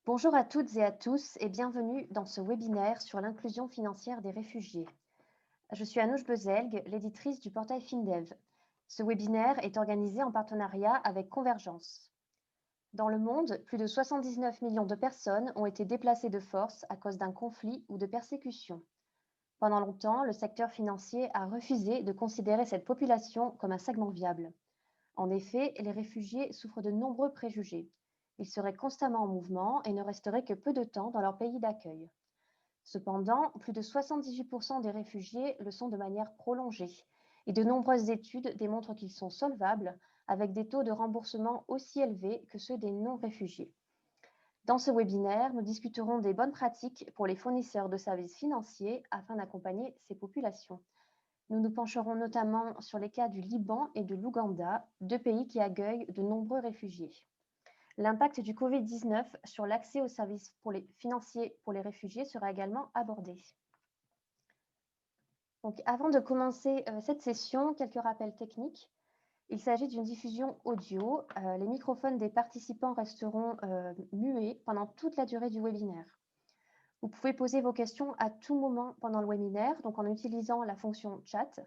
Bonjour à toutes et à tous et bienvenue dans ce webinaire sur l'inclusion financière des réfugiés. Je suis Anouche Bezelgue, l'éditrice du portail FinDev. Ce webinaire est organisé en partenariat avec Convergence. Dans le monde, plus de 79 millions de personnes ont été déplacées de force à cause d'un conflit ou de persécutions. Pendant longtemps, le secteur financier a refusé de considérer cette population comme un segment viable. En effet, les réfugiés souffrent de nombreux préjugés. Ils seraient constamment en mouvement et ne resteraient que peu de temps dans leur pays d'accueil. Cependant, plus de 78% des réfugiés le sont de manière prolongée et de nombreuses études démontrent qu'ils sont solvables avec des taux de remboursement aussi élevés que ceux des non-réfugiés. Dans ce webinaire, nous discuterons des bonnes pratiques pour les fournisseurs de services financiers afin d'accompagner ces populations. Nous nous pencherons notamment sur les cas du Liban et de l'Ouganda, deux pays qui accueillent de nombreux réfugiés. L'impact du Covid-19 sur l'accès aux services financiers pour les réfugiés sera également abordé. Donc, avant de commencer cette session, quelques rappels techniques. Il s'agit d'une diffusion audio. Les microphones des participants resteront muets pendant toute la durée du webinaire. Vous pouvez poser vos questions à tout moment pendant le webinaire, donc en utilisant la fonction chat.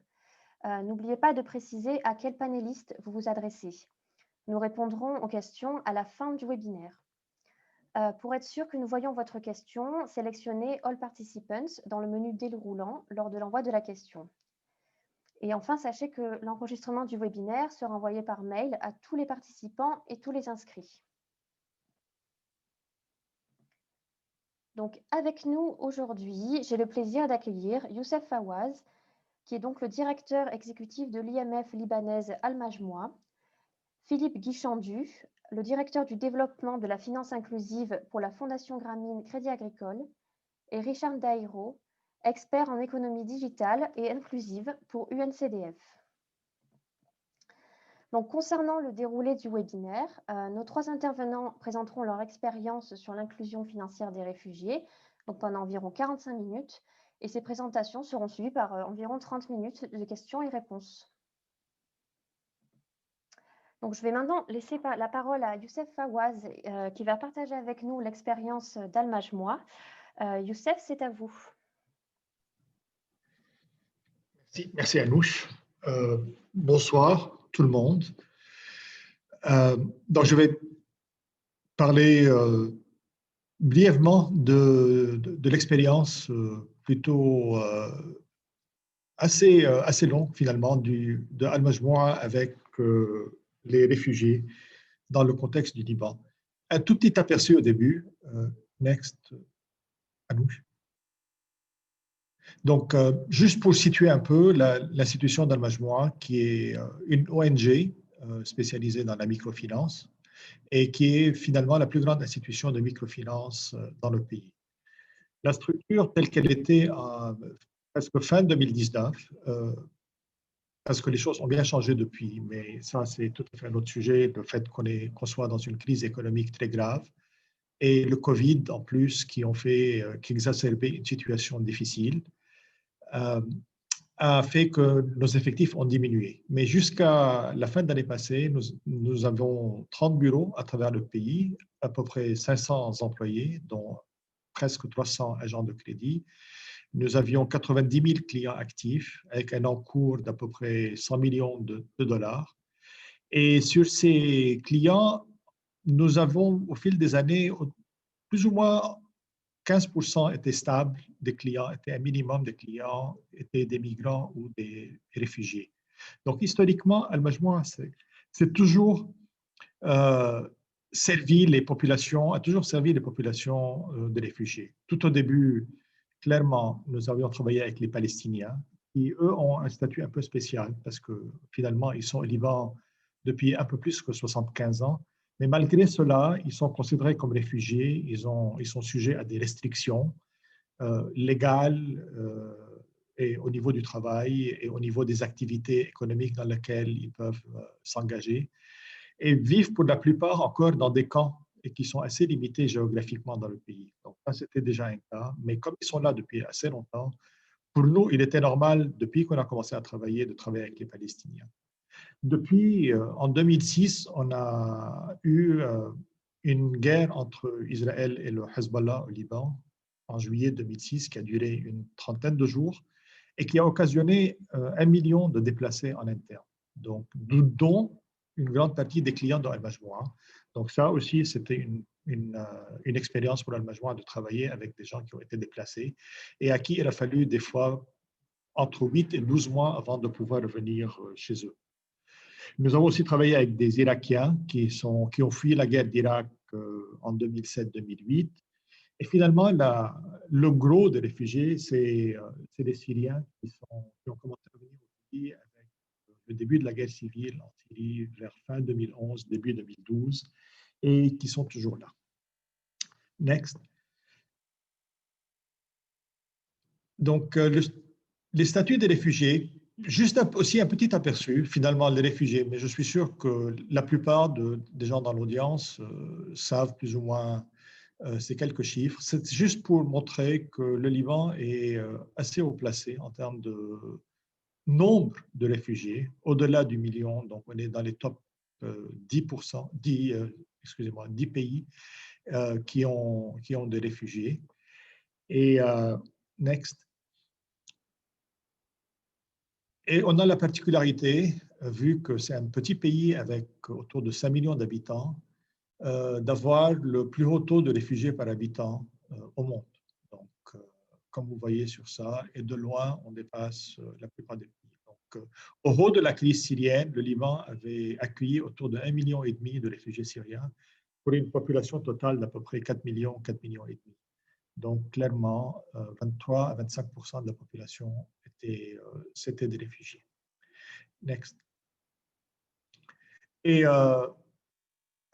N'oubliez pas de préciser à quel panéliste vous vous adressez. Nous répondrons aux questions à la fin du webinaire. Pour être sûr que nous voyons votre question, sélectionnez All Participants dans le menu déroulant lors de l'envoi de la question. Et enfin, sachez que l'enregistrement du webinaire sera envoyé par mail à tous les participants et tous les inscrits. Donc, avec nous aujourd'hui, j'ai le plaisir d'accueillir Youssef Fawaz, qui est donc le directeur exécutif de l'IMF libanaise Al-Majmoua, Philippe Guichandu, le directeur du développement de la finance inclusive pour la Fondation Grameen Crédit Agricole, et Richard Dairo, expert en économie digitale et inclusive pour UNCDF. Donc, concernant le déroulé du webinaire, nos trois intervenants présenteront leur expérience sur l'inclusion financière des réfugiés, donc pendant environ 45 minutes, et ces présentations seront suivies par environ 30 minutes de questions et réponses. Donc, je vais maintenant laisser la parole à Youssef Fawaz, qui va partager avec nous l'expérience d'Al-Majmoua. Youssef, c'est à vous. Merci Anouche. Bonsoir tout le monde. Donc je vais parler brièvement de l'expérience plutôt assez longue finalement de Al-Majmoua avec les réfugiés dans le contexte du Liban. Un tout petit aperçu au début. Next, Anouche. Donc, juste pour situer un peu l'institution d'Al-Majmoua, qui est une ONG spécialisée dans la microfinance et qui est finalement la plus grande institution de microfinance dans le pays. La structure telle qu'elle était presque fin 2019, parce que les choses ont bien changé depuis, mais ça c'est tout à fait un autre sujet, le fait qu'on soit dans une crise économique très grave et le Covid en plus qui exacerbé une situation difficile. A fait que nos effectifs ont diminué. Mais jusqu'à la fin de l'année passée, nous avons 30 bureaux à travers le pays, à peu près 500 employés, dont presque 300 agents de crédit. Nous avions 90 000 clients actifs avec un encours d'à peu près 100 millions de dollars. Et sur ces clients, nous avons, au fil des années, plus ou moins 15% étaient stables, des clients étaient un minimum de clients, étaient des migrants ou des réfugiés. Donc, historiquement, Al-Majmoua, c'est toujours servi les populations, a toujours servi les populations de réfugiés. Tout au début, clairement, nous avions travaillé avec les Palestiniens, qui, eux, ont un statut un peu spécial parce que finalement, ils sont au Liban depuis un peu plus que 75 ans. Mais malgré cela, ils sont considérés comme réfugiés, ils sont sujets à des restrictions légales et au niveau du travail et au niveau des activités économiques dans lesquelles ils peuvent s'engager et vivent pour la plupart encore dans des camps et qui sont assez limités géographiquement dans le pays. Donc ça, c'était déjà un cas, mais comme ils sont là depuis assez longtemps, pour nous, il était normal, depuis qu'on a commencé à travailler, de travailler avec les Palestiniens. Depuis, en 2006, on a eu une guerre entre Israël et le Hezbollah au Liban en juillet 2006 qui a duré une trentaine de jours et qui a occasionné 1 million de déplacés en interne, donc, dont une grande partie des clients de Al-Majmoua. Donc ça aussi, c'était une expérience pour Al-Majmoua de travailler avec des gens qui ont été déplacés et à qui il a fallu des fois entre 8 et 12 mois avant de pouvoir revenir chez eux. Nous avons aussi travaillé avec des Irakiens qui ont fui la guerre d'Irak en 2007-2008. Et finalement, le gros des réfugiés, c'est des Syriens qui ont commencé à venir au pays avec le début de la guerre civile en Syrie vers fin 2011, début 2012, et qui sont toujours là. Next. Donc, les statuts des réfugiés, juste aussi un petit aperçu, finalement, les réfugiés, mais je suis sûr que la plupart des gens dans l'audience savent plus ou moins ces quelques chiffres. C'est juste pour montrer que le Liban est assez haut placé en termes de nombre de réfugiés, au-delà du million, donc on est dans les top 10%, 10 pays qui ont des réfugiés. Et next. Et on a la particularité, vu que c'est un petit pays avec autour de 5 millions d'habitants, d'avoir le plus haut taux de réfugiés par habitant au monde. Donc, comme vous voyez sur ça, et de loin, on dépasse la plupart des pays. Donc, au haut de la crise syrienne, le Liban avait accueilli autour de 1,5 million de réfugiés syriens pour une population totale d'à peu près 4 millions, 4,5 millions. Donc, clairement, 23 à 25% de la population c'était des réfugiés. Next. Et à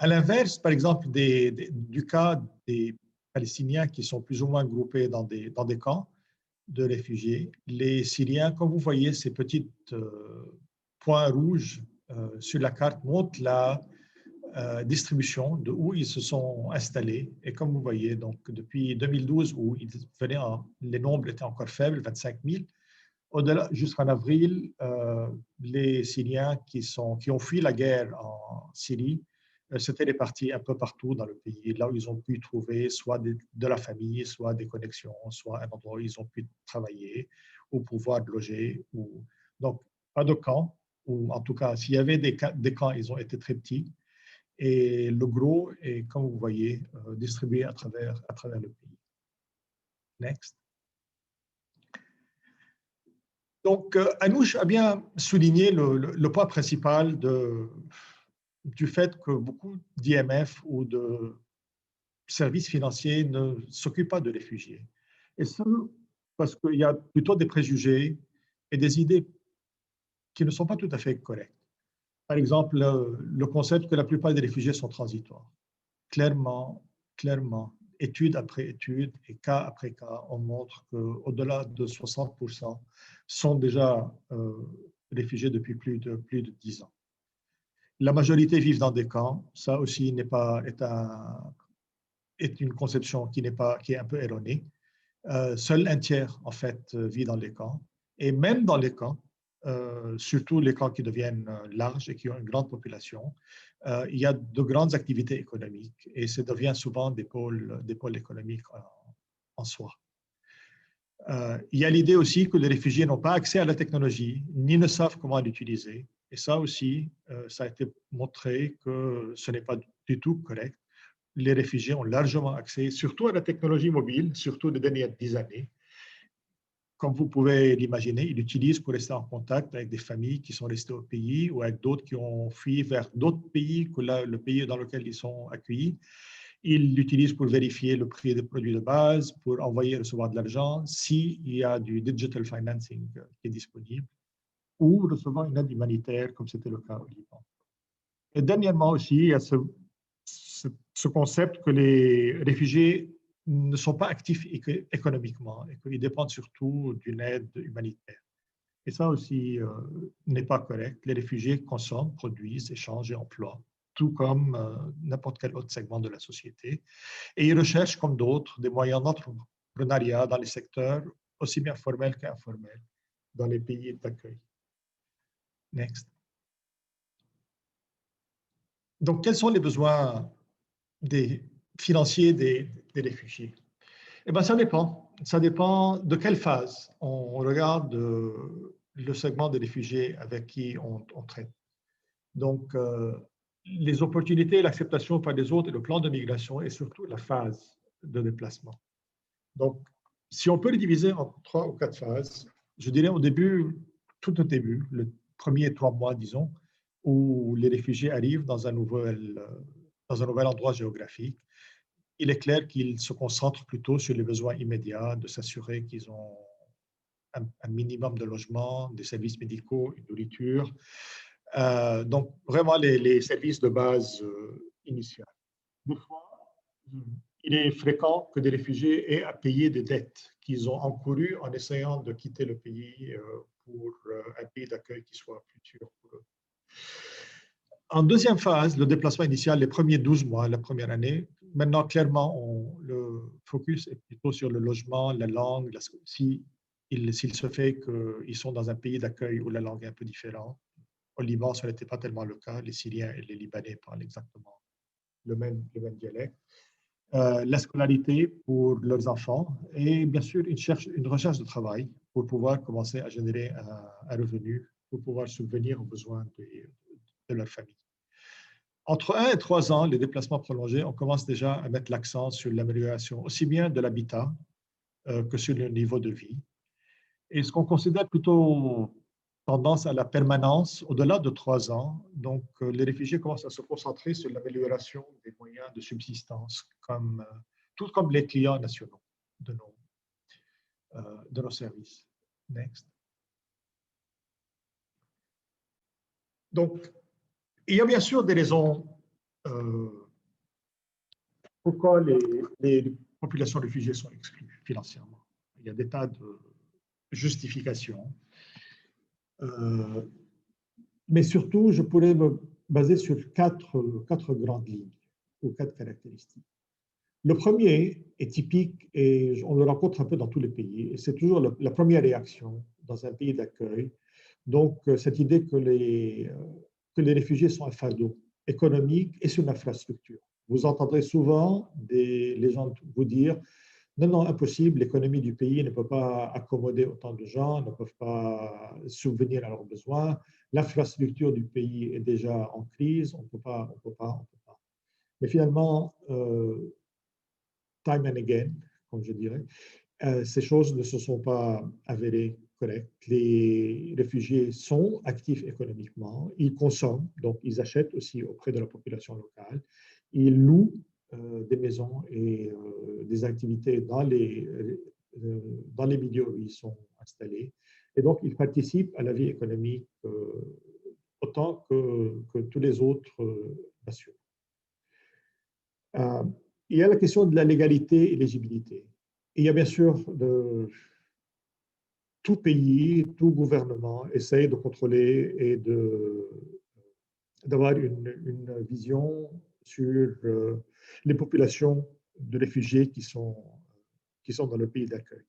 l'inverse, par exemple, du cas des Palestiniens qui sont plus ou moins groupés dans des camps de réfugiés, les Syriens, comme vous voyez, ces petits points rouges sur la carte montrent la distribution de où ils se sont installés. Et comme vous voyez, donc depuis 2012, où les nombres étaient encore faibles, 25 000, au-delà, jusqu'en avril, les Syriens qui ont fui la guerre en Syrie s'étaient répartis un peu partout dans le pays, là où ils ont pu trouver soit de la famille, soit des connexions, soit un endroit où ils ont pu travailler ou pouvoir loger. Donc, pas de camp, ou en tout cas, s'il y avait des camps, ils ont été très petits. Et le gros est, comme vous voyez, distribué à travers le pays. Next. Donc, Anouche a bien souligné le point principal du fait que beaucoup d'IMF ou de services financiers ne s'occupent pas de réfugiés. Et ça, parce qu'il y a plutôt des préjugés et des idées qui ne sont pas tout à fait correctes. Par exemple, le concept que la plupart des réfugiés sont transitoires. Clairement, étude après étude et cas après cas, on montre qu'au-delà de 60% sont déjà réfugiés depuis plus de 10 ans. La majorité vivent dans des camps. Ça aussi est une conception qui est un peu erronée. Seul un tiers, en fait, vit dans les camps. Et même dans les camps, surtout les camps qui deviennent larges et qui ont une grande population, il y a de grandes activités économiques et ça devient souvent des pôles économiques en soi. Il y a l'idée aussi que les réfugiés n'ont pas accès à la technologie, ni ne savent comment l'utiliser. Et ça aussi, ça a été montré que ce n'est pas du tout correct. Les réfugiés ont largement accès, surtout à la technologie mobile, surtout les dernières 10 années. Comme vous pouvez l'imaginer, ils l'utilisent pour rester en contact avec des familles qui sont restées au pays ou avec d'autres qui ont fui vers d'autres pays que le pays dans lequel ils sont accueillis. Ils l'utilisent pour vérifier le prix des produits de base, pour envoyer et recevoir de l'argent, s'il y a du digital financing qui est disponible, ou recevoir une aide humanitaire, comme c'était le cas au Liban. Et dernièrement aussi, il y a ce concept que les réfugiés ne sont pas actifs économiquement et qu'ils dépendent surtout d'une aide humanitaire. Et ça aussi n'est pas correct. Les réfugiés consomment, produisent, échangent et emploient, tout comme n'importe quel autre segment de la société. Et ils recherchent, comme d'autres, des moyens d'entrepreneuriat dans les secteurs aussi bien formels qu'informels dans les pays d'accueil. Next. Donc, quels sont les besoins des financiers des réfugiés? Eh bien, ça dépend. Ça dépend de quelle phase on regarde le segment des réfugiés avec qui on traite. Donc, les opportunités et l'acceptation par les autres et le plan de migration et surtout la phase de déplacement. Donc, si on peut les diviser en 3 ou 4 phases, je dirais au début, tout au début, le premier 3 mois, disons, où les réfugiés arrivent dans un nouvel endroit géographique, il est clair qu'ils se concentrent plutôt sur les besoins immédiats, de s'assurer qu'ils ont un minimum de logement, des services médicaux, une nourriture. Donc, vraiment les services de base initiaux. Des fois, il est fréquent que des réfugiés aient à payer des dettes qu'ils ont encourues en essayant de quitter le pays pour un pays d'accueil qui soit plus sûr pour eux. En deuxième phase, le déplacement initial, les premiers 12 mois, la première année, maintenant, clairement, le focus est plutôt sur le logement, la langue, s'il se fait qu'ils sont dans un pays d'accueil où la langue est un peu différente. Au Liban, ce n'était pas tellement le cas. Les Syriens et les Libanais parlent exactement le même dialecte. La scolarité pour leurs enfants et bien sûr une recherche de travail pour pouvoir commencer à générer un revenu, pour pouvoir subvenir aux besoins de leur famille. Entre 1 et 3 ans, les déplacements prolongés, on commence déjà à mettre l'accent sur l'amélioration aussi bien de l'habitat que sur le niveau de vie. Et ce qu'on considère plutôt tendance à la permanence au-delà de 3 ans, donc les réfugiés commencent à se concentrer sur l'amélioration des moyens de subsistance, tout comme les clients nationaux de nos services. Next. Donc, il y a bien sûr des raisons pourquoi les populations réfugiées sont exclues financièrement. Il y a des tas de justifications. Mais surtout, je pourrais me baser sur quatre grandes lignes ou 4 caractéristiques. Le premier est typique et on le rencontre un peu dans tous les pays. C'est toujours la première réaction dans un pays d'accueil. Donc, cette idée que les réfugiés sont un fardeau économique et sur l'infrastructure. Vous entendrez souvent les gens vous dire non, non, impossible, l'économie du pays ne peut pas accommoder autant de gens, ne peuvent pas subvenir à leurs besoins. L'infrastructure du pays est déjà en crise, on ne peut pas. Mais finalement, time and again, comme je dirais, ces choses ne se sont pas avérées correctes. Les réfugiés sont actifs économiquement, ils consomment, donc ils achètent aussi auprès de la population locale, ils louent des maisons et des activités dans les milieux où ils sont installés. Et donc, ils participent à la vie économique autant que tous les autres nations. Il y a la question de la légalité et l'éligibilité. Il y a bien sûr tout pays, tout gouvernement essaye de contrôler et d'avoir une vision sur les populations de réfugiés qui sont dans le pays d'accueil.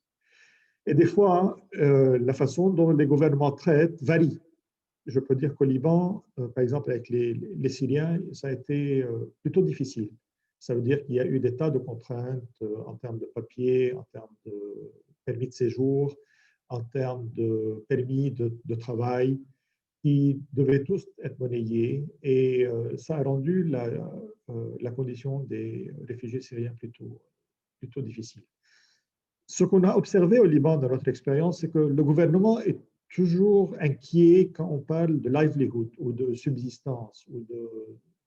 Et des fois, la façon dont les gouvernements traitent varie. Je peux dire qu'au Liban, par exemple, avec les Syriens, ça a été plutôt difficile. Ça veut dire qu'il y a eu des tas de contraintes en termes de papier, en termes de permis de séjour, en termes de permis de travail, qui devaient tous être monnayés. Et ça a rendu la condition des réfugiés syriens plutôt difficile. Ce qu'on a observé au Liban dans notre expérience, c'est que le gouvernement est toujours inquiet quand on parle de livelihood ou de subsistance ou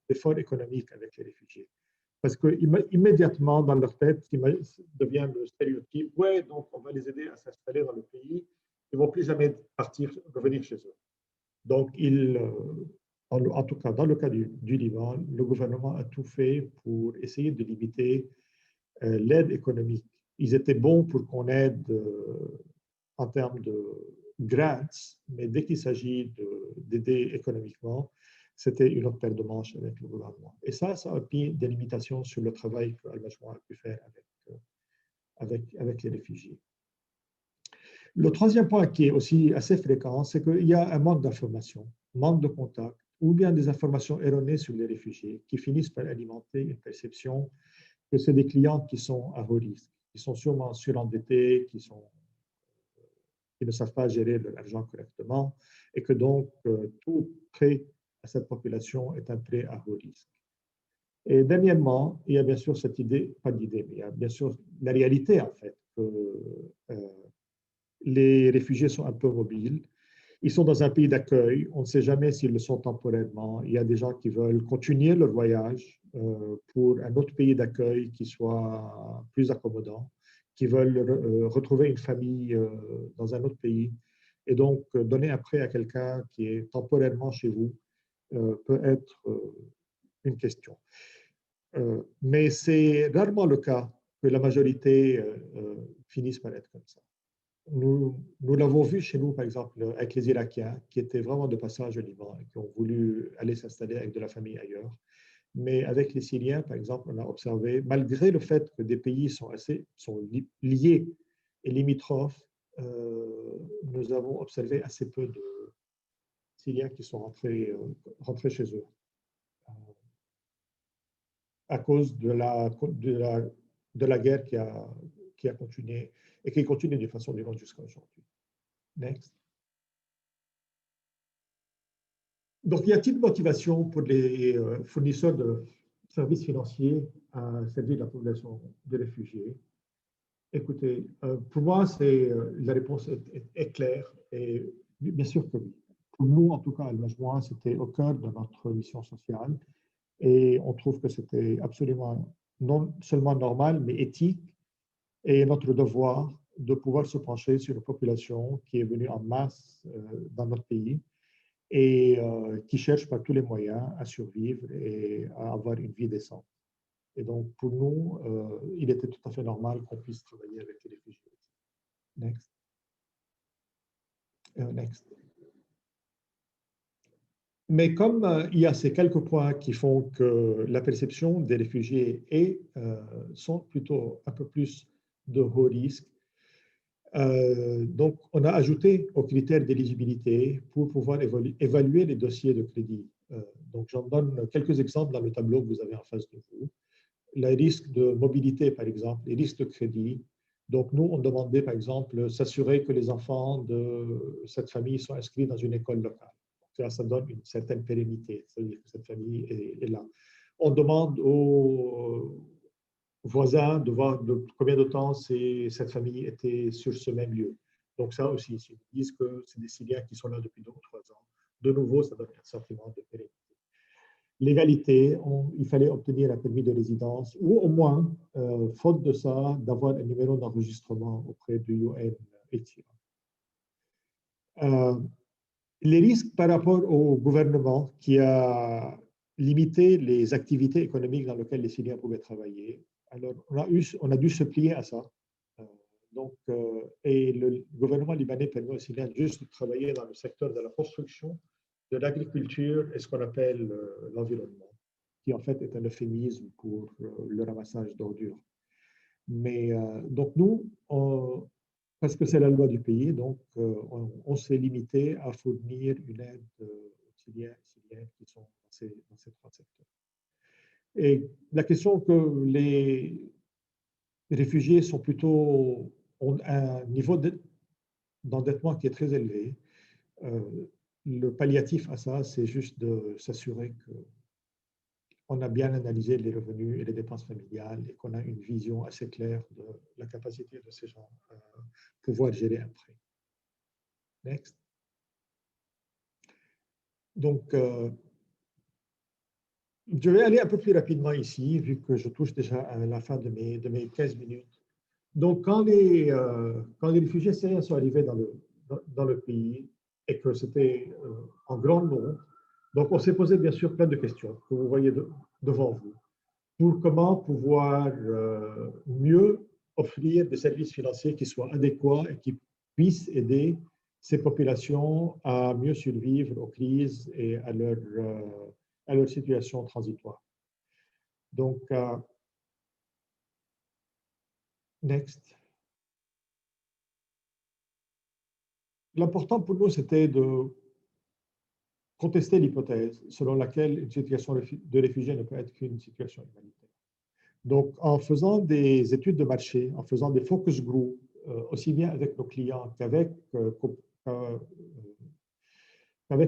d'efforts économiques avec les réfugiés. Parce qu'immédiatement, dans leur tête, ce qui devient le stéréotype, ouais, donc on va les aider à s'installer dans le pays, ils ne vont plus jamais revenir chez eux. Donc, en tout cas, dans le cas du Liban, le gouvernement a tout fait pour essayer de limiter l'aide économique. Ils étaient bons pour qu'on aide en termes de grants, mais dès qu'il s'agit d'aider économiquement, c'était une autre paire de manches avec le gouvernement. Et ça a mis des limitations sur le travail qu'Al-Majmoua a pu faire avec les réfugiés. Le troisième point qui est aussi assez fréquent, c'est qu'il y a un manque d'information, manque de contact ou bien des informations erronées sur les réfugiés qui finissent par alimenter une perception que c'est des clients qui sont à haut risque, qui sont sûrement surendettés, qui ne savent pas gérer leur argent correctement, et que donc tout prêt à cette population est un prêt à haut risque. Et dernièrement, il y a bien sûr cette idée, pas d'idée, mais il y a bien sûr la réalité en fait, que les réfugiés sont un peu mobiles. Ils sont dans un pays d'accueil, on ne sait jamais s'ils le sont temporairement. Il y a des gens qui veulent continuer leur voyage pour un autre pays d'accueil qui soit plus accommodant, qui veulent retrouver une famille dans un autre pays. Et donc, donner un prêt à quelqu'un qui est temporairement chez vous peut être une question. Mais c'est rarement le cas que la majorité finisse par être comme ça. Nous l'avons vu chez nous, par exemple, avec les Irakiens, qui étaient vraiment de passage au Liban et qui ont voulu aller s'installer avec de la famille ailleurs. Mais avec les Syriens, par exemple, on a observé, malgré le fait que des pays sont liés et limitrophes, nous avons observé assez peu de Syriens qui sont rentrés chez eux à cause de la guerre qui a continué et qui continue de façon durante jusqu'à aujourd'hui. Next. Donc, y a-t-il motivation pour les fournisseurs de services financiers à servir la population de réfugiés? Écoutez, pour moi, la réponse est claire et bien sûr que oui. Pour nous, en tout cas, à Al-Majmoua, c'était au cœur de notre mission sociale et on trouve que c'était absolument non seulement normal, mais éthique et notre devoir de pouvoir se pencher sur une population qui est venue en masse dans notre pays et qui cherche par tous les moyens à survivre et à avoir une vie décente. Et donc, pour nous, il était tout à fait normal qu'on puisse travailler avec les réfugiés. Next. Next. Mais comme il y a ces quelques points qui font que la perception des réfugiés sont plutôt un peu plus de haut risque, donc on a ajouté aux critères d'éligibilité pour pouvoir évaluer les dossiers de crédit. Donc j'en donne quelques exemples dans le tableau que vous avez en face de vous. Les risques de mobilité, par exemple, les risques de crédit. Donc, nous, on demandait, par exemple, s'assurer que les enfants de cette famille sont inscrits dans une école locale. Ça donne une certaine pérennité, c'est-à-dire que cette famille est là. On demande aux voisins de voir combien de temps cette famille était sur ce même lieu. Donc, ça aussi, ils disent que c'est des Syriens qui sont là depuis 2 ou 3 ans. De nouveau, ça donne un sentiment de pérennité. L'égalité, il fallait obtenir un permis de résidence ou au moins, faute de ça, d'avoir un numéro d'enregistrement auprès du UNHCR. Les risques par rapport au gouvernement qui a limité les activités économiques dans lesquelles les Syriens pouvaient travailler. Alors, on a dû se plier à ça. Et le gouvernement libanais permet aux Syriens juste de travailler dans le secteur de la construction, de l'agriculture et ce qu'on appelle l'environnement, qui en fait est un euphémisme pour le ramassage d'ordures. Mais donc nous, parce que c'est la loi du pays, donc on s'est limité à fournir une aide aux Syriens qui sont dans ces 3 secteurs. Et la question que les réfugiés ont un niveau d'endettement qui est très élevé. Le palliatif à ça, c'est juste de s'assurer qu'on a bien analysé les revenus et les dépenses familiales et qu'on a une vision assez claire de la capacité de ces gens à pouvoir gérer un prêt. Next. Donc, je vais aller un peu plus rapidement ici, vu que je touche déjà à la fin de mes 15 minutes. Donc, quand les réfugiés syriens sont arrivés dans le pays et que c'était en grand nombre, donc on s'est posé bien sûr plein de questions que vous voyez devant vous pour comment pouvoir mieux offrir des services financiers qui soient adéquats et qui puissent aider ces populations à mieux survivre aux crises et à leur situation transitoire. Donc, next. L'important pour nous, c'était contesté l'hypothèse selon laquelle une situation de réfugié ne peut être qu'une situation humanitaire. Donc, en faisant des études de marché, en faisant des focus groups, aussi bien avec nos clients qu'avec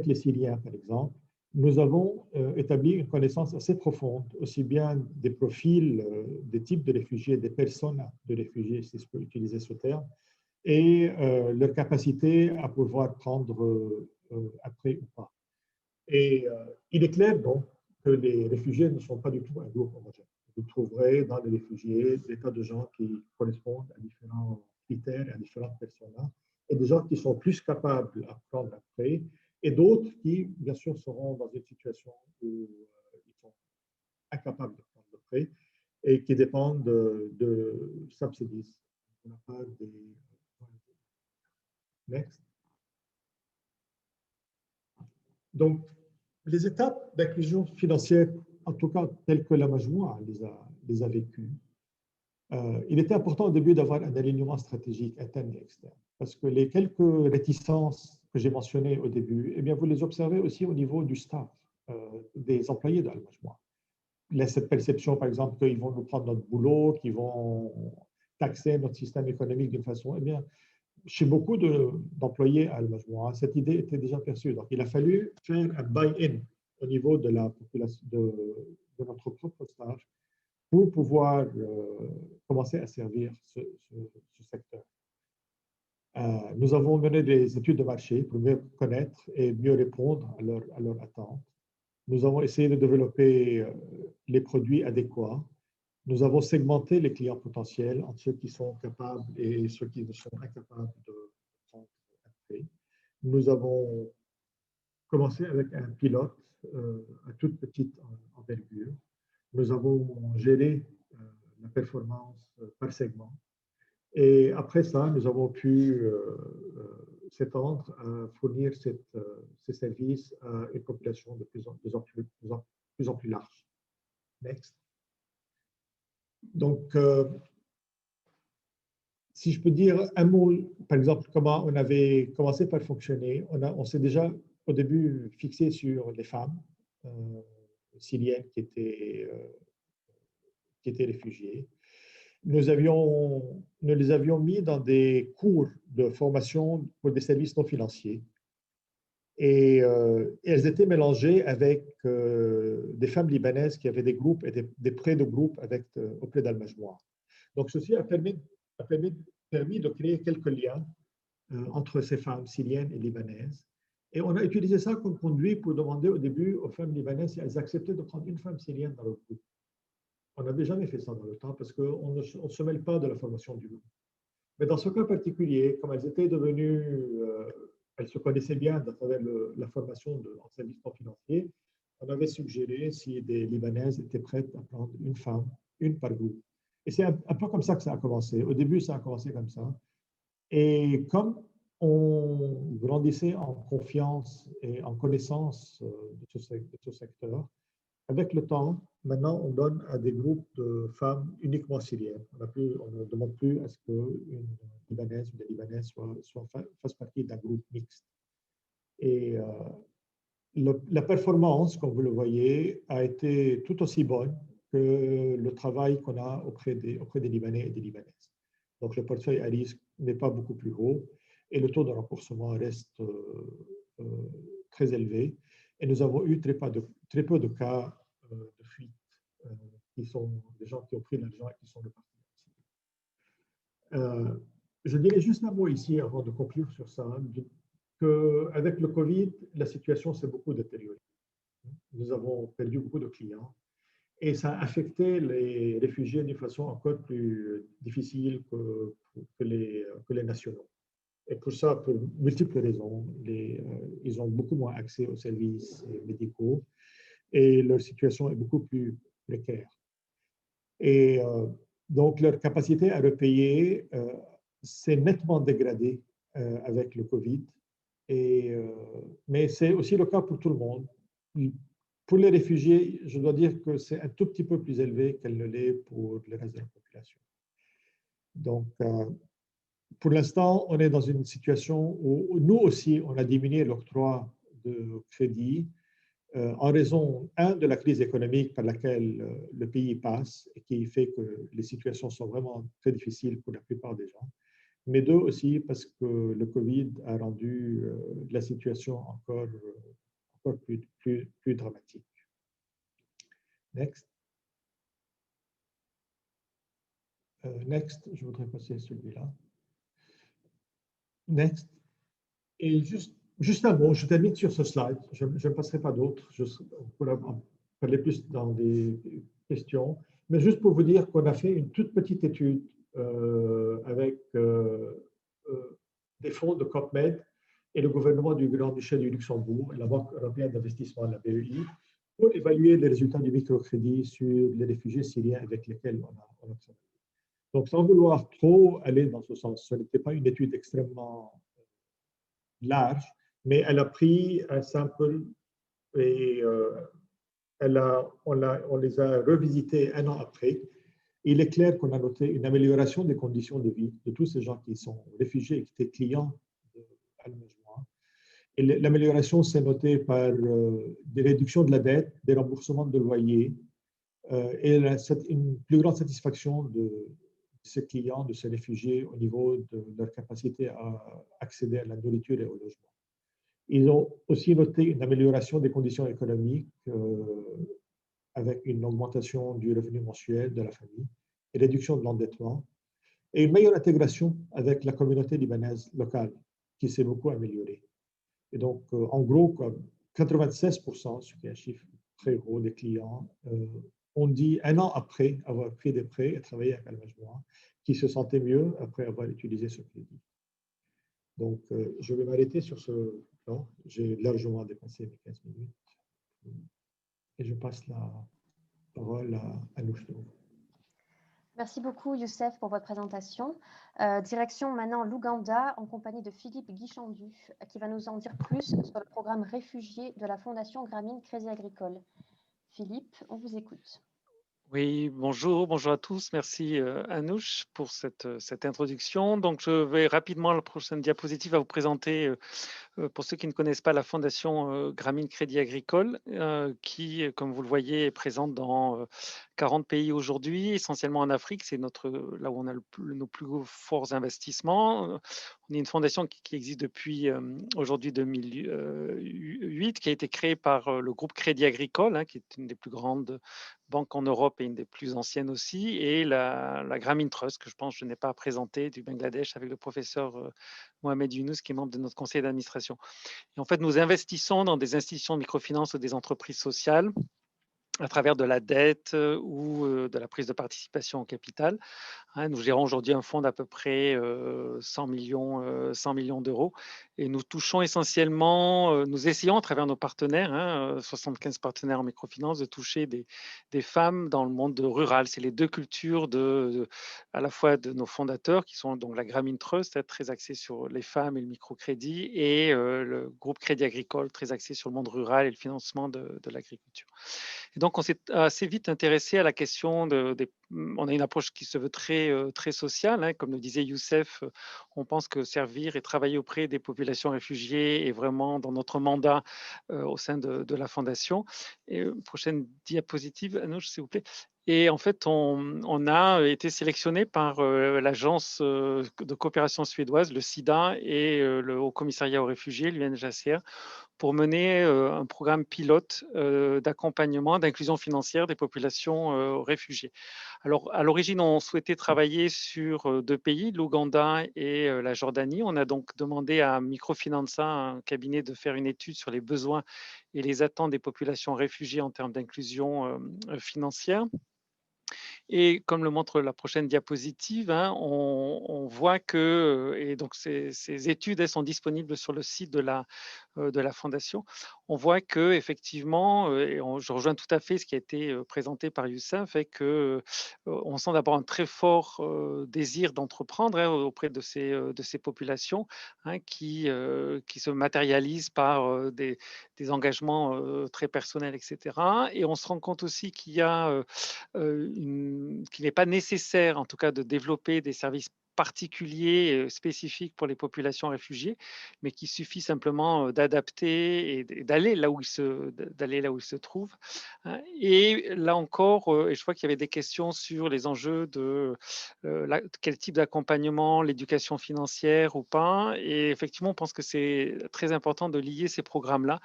les Syriens, par exemple, nous avons établi une connaissance assez profonde, aussi bien des profils, des types de réfugiés, des personnes de réfugiés, si je peux utiliser ce terme, et leur capacité à pouvoir prendre après ou pas. Et il est clair donc que les réfugiés ne sont pas du tout un groupe homogène. Vous trouverez dans les réfugiés des tas de gens qui correspondent à différents critères et à différentes personas, et des gens qui sont plus capables à prendre après, et d'autres qui, bien sûr, seront dans une situation où ils sont incapables de prendre après et qui dépendent de subsidies. On n'a pas des... Next. Donc, les étapes d'inclusion financière, en tout cas telles que la Majmoua les a vécues, il était important au début d'avoir un alignement stratégique interne et externe. Parce que les quelques réticences que j'ai mentionnées au début, eh bien, vous les observez aussi au niveau du staff, des employés de Al-Majmoua. Cette perception, par exemple, qu'ils vont nous prendre notre boulot, qu'ils vont taxer notre système économique d'une façon, eh bien, chez beaucoup d'employés à Al-Majmoua, cette idée était déjà perçue. Donc, il a fallu faire un buy-in au niveau de la population, de notre propre staff pour pouvoir commencer à servir ce secteur. Nous avons mené des études de marché pour mieux connaître et mieux répondre à leurs attentes. Nous avons essayé de développer les produits adéquats. Nous avons segmenté les clients potentiels entre ceux qui sont capables et ceux qui ne sont incapables de prendre après. Nous avons commencé avec un pilote à toute petite envergure. Nous avons géré la performance par segment. Et après ça, nous avons pu s'étendre à fournir ces services à une population de plus en plus large. Next. Donc, si je peux dire un mot, par exemple, comment on avait commencé par fonctionner, on s'est déjà au début fixé sur les femmes syriennes qui étaient réfugiées. Nous les avions mis dans des cours de formation pour des services non financiers. Et elles étaient mélangées avec des femmes libanaises qui avaient des groupes et des prêts de groupes auprès d'Al-Majmoua. Donc, ceci a permis de créer quelques liens entre ces femmes syriennes et libanaises. Et on a utilisé ça comme conduit pour demander au début aux femmes libanaises si elles acceptaient de prendre une femme syrienne dans leur groupe. On n'avait jamais fait ça dans le temps parce qu'on ne se mêle pas de la formation du groupe. Mais dans ce cas particulier, comme elles étaient devenues, elles se connaissaient bien à travers la formation en service non financier, on avait suggéré si des Libanaises étaient prêtes à prendre une femme, une par groupe. Et c'est un peu comme ça que ça a commencé. Au début, ça a commencé comme ça. Et comme on grandissait en confiance et en connaissance de ce secteur, avec le temps, maintenant, on donne à des groupes de femmes uniquement syriennes. On ne demande plus à ce qu'une Libanaise ou des Libanaises fassent partie d'un groupe mixte. Et la performance, comme vous le voyez, a été tout aussi bonne que le travail qu'on a auprès des Libanais et des Libanaises. Donc, le portefeuille à risque n'est pas beaucoup plus haut et le taux de remboursement reste très élevé. Et nous avons eu très peu de cas de fuite, qui sont des gens qui ont pris l'argent et qui sont repartis. Je dirais juste un mot ici avant de conclure sur ça, qu'avec le Covid, la situation s'est beaucoup détériorée. Nous avons perdu beaucoup de clients et ça a affecté les réfugiés d'une façon encore plus difficile que les nationaux. Et pour ça, pour multiples raisons, ils ont beaucoup moins accès aux services médicaux et leur situation est beaucoup plus précaire. Et donc, leur capacité à repayer s'est nettement dégradée avec le Covid. Mais c'est aussi le cas pour tout le monde. Pour les réfugiés, je dois dire que c'est un tout petit peu plus élevé qu'elle ne l'est pour le reste de la population. Donc, pour l'instant, on est dans une situation où nous aussi, on a diminué l'octroi de crédit en raison, de la crise économique par laquelle le pays passe et qui fait que les situations sont vraiment très difficiles pour la plupart des gens, mais deux aussi parce que le Covid a rendu la situation encore plus dramatique. Next. Next, je voudrais passer à celui-là. Next. Et juste un mot, je termine sur ce slide, je ne passerai pas d'autres, on pourra en parler plus dans des questions, mais juste pour vous dire qu'on a fait une toute petite étude avec des fonds de COPMED et le gouvernement du Grand-Duché du Luxembourg et la Banque européenne d'investissement, la BEI, pour évaluer les résultats du microcrédit sur les réfugiés syriens avec lesquels on a travaillé. Donc, sans vouloir trop aller dans ce sens, ce n'était pas une étude extrêmement large, mais elle a pris un sample et on les a revisités un an après. Il est clair qu'on a noté une amélioration des conditions de vie de tous ces gens qui sont réfugiés et qui étaient clients d'Al-Majmoua. Et l'amélioration s'est notée par des réductions de la dette, des remboursements de loyers et une plus grande satisfaction de ces clients, de ces réfugiés au niveau de leur capacité à accéder à la nourriture et au logement. Ils ont aussi noté une amélioration des conditions économiques avec une augmentation du revenu mensuel de la famille, une réduction de l'endettement et une meilleure intégration avec la communauté libanaise locale qui s'est beaucoup améliorée. Et donc, en gros, 96%, ce qui est un chiffre très haut des clients, ont dit un an après avoir pris des prêts et travaillé avec Al-Majmoua, qui se sentaient mieux après avoir utilisé ce crédit. Donc, je vais m'arrêter sur ce plan. J'ai largement dépassé mes 15 minutes. Et je passe la parole à Anouche. Merci beaucoup, Youssef, pour votre présentation. Direction maintenant l'Ouganda en compagnie de Philippe Guichandu, qui va nous en dire plus sur le programme Réfugiés de la Fondation Grameen Crédit Agricole. Philippe, on vous écoute. Oui, bonjour à tous. Merci Anouche pour cette introduction. Donc, je vais rapidement, la prochaine diapositive, à vous présenter, pour ceux qui ne connaissent pas, la Fondation Grameen Crédit Agricole, qui, comme vous le voyez, est présente dans 40 pays aujourd'hui, essentiellement en Afrique. C'est là où on a nos plus forts investissements. On est une fondation qui existe depuis aujourd'hui 2008, qui a été créée par le groupe Crédit Agricole, qui est une des plus grandes banques en Europe et une des plus anciennes aussi, et la Grameen Trust, que je pense que je n'ai pas présenté, du Bangladesh, avec le professeur Mohamed Younous, qui est membre de notre conseil d'administration. Et en fait, nous investissons dans des institutions de microfinance ou des entreprises sociales à travers de la dette ou de la prise de participation au capital. Nous gérons aujourd'hui un fonds d'à peu près 100 millions d'euros et nous touchons essentiellement, nous essayons à travers nos partenaires, 75 partenaires en microfinance, de toucher des femmes dans le monde rural. C'est les deux cultures à la fois de nos fondateurs qui sont donc la Grameen Trust, très axée sur les femmes et le microcrédit, et le groupe Crédit Agricole, très axé sur le monde rural et le financement de l'agriculture. Et donc, on s'est assez vite intéressé à la question on a une approche qui se veut très sociale, comme le disait Youssef. On pense que servir et travailler auprès des populations réfugiées est vraiment dans notre mandat au sein de la Fondation. Et prochaine diapositive, Anouche, s'il vous plaît. Et en fait, on a été sélectionné par l'agence de coopération suédoise, le SIDA, et le Haut Commissariat aux réfugiés, l'UNHCR, pour mener un programme pilote d'accompagnement, d'inclusion financière des populations réfugiées. Alors, à l'origine, on souhaitait travailler sur deux pays, l'Ouganda et la Jordanie. On a donc demandé à Microfinanza, un cabinet, de faire une étude sur les besoins et les attentes des populations réfugiées en termes d'inclusion financière. Et comme le montre la prochaine diapositive, on voit que, et donc ces études, elles sont disponibles sur le site de la Fondation. On voit que effectivement, et je rejoins tout à fait ce qui a été présenté par Youssef, et que on sent d'abord un très fort désir d'entreprendre auprès de ces populations, qui se matérialisent par des engagements très personnels, etc. Et on se rend compte aussi qu'il y a qu'il n'est pas nécessaire, en tout cas, de développer des services particuliers, spécifiques pour les populations réfugiées, mais qu'il suffit simplement d'adapter et d'aller là où ils se trouvent, hein. Et là encore, et je vois qu'il y avait des questions sur les enjeux de quel type d'accompagnement, l'éducation financière ou pas. Et effectivement, on pense que c'est très important de lier ces programmes-là,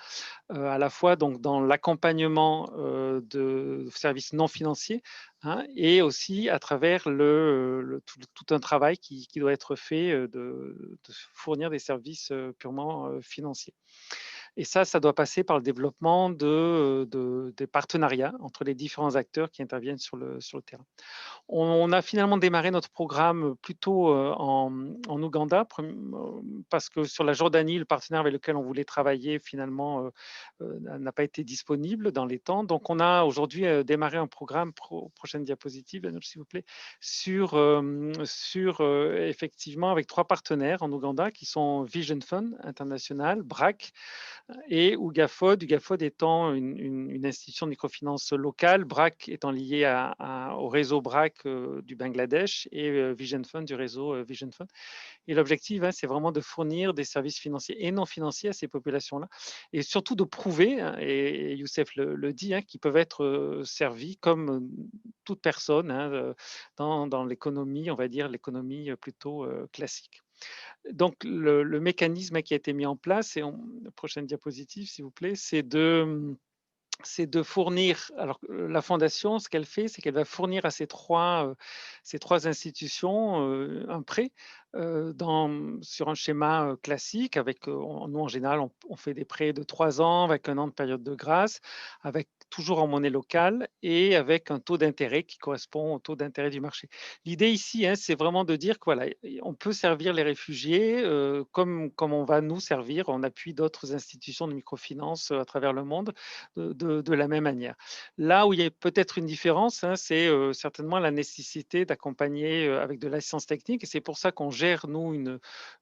à la fois donc dans l'accompagnement de services non financiers, hein, et aussi à travers tout un travail qui doit être fait de fournir des services purement financiers. Et ça doit passer par le développement des partenariats entre les différents acteurs qui interviennent sur le terrain. On a finalement démarré notre programme plutôt en Ouganda, parce que sur la Jordanie, le partenaire avec lequel on voulait travailler finalement n'a pas été disponible dans les temps. Donc on a aujourd'hui démarré un programme, prochaine diapositive, Anouch, s'il vous plaît, effectivement avec 3 partenaires en Ouganda qui sont Vision Fund International, BRAC, et Ugafod, Ugafod étant une institution de microfinance locale, BRAC étant lié au réseau BRAC du Bangladesh, et Vision Fund du réseau Vision Fund. Et l'objectif, hein, c'est vraiment de fournir des services financiers et non financiers à ces populations-là, et surtout de prouver, hein, et Youssef le dit, hein, qu'ils peuvent être servis comme toute personne, hein, dans l'économie, on va dire l'économie plutôt classique. Donc, le mécanisme qui a été mis en place, et prochaine diapositive, s'il vous plaît, c'est de fournir. Alors, la fondation, ce qu'elle fait, c'est qu'elle va fournir à ces trois institutions un prêt sur un schéma classique. Nous, en général, on fait des prêts de 3 ans avec 1 an de période de grâce, avec toujours en monnaie locale et avec un taux d'intérêt qui correspond au taux d'intérêt du marché. L'idée ici, hein, c'est vraiment de dire que voilà, on peut servir les réfugiés comme on va nous servir. On appuie d'autres institutions de microfinance à travers le monde de la même manière. Là où il y a peut-être une différence, hein, c'est certainement la nécessité d'accompagner avec de l'assistance technique. Et c'est pour ça qu'on gère, nous,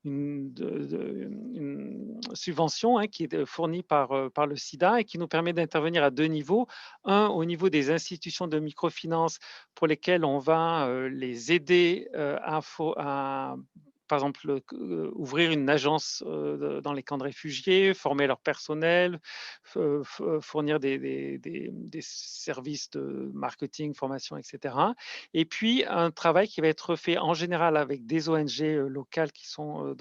une subvention, hein, qui est fournie par le SIDA et qui nous permet d'intervenir à 2 niveaux. Un, au niveau des institutions de microfinance pour lesquelles on va les aider par exemple, ouvrir une agence dans les camps de réfugiés, former leur personnel, fournir des services de marketing, formation, etc. Et puis, un travail qui va être fait en général avec des ONG locales qui sont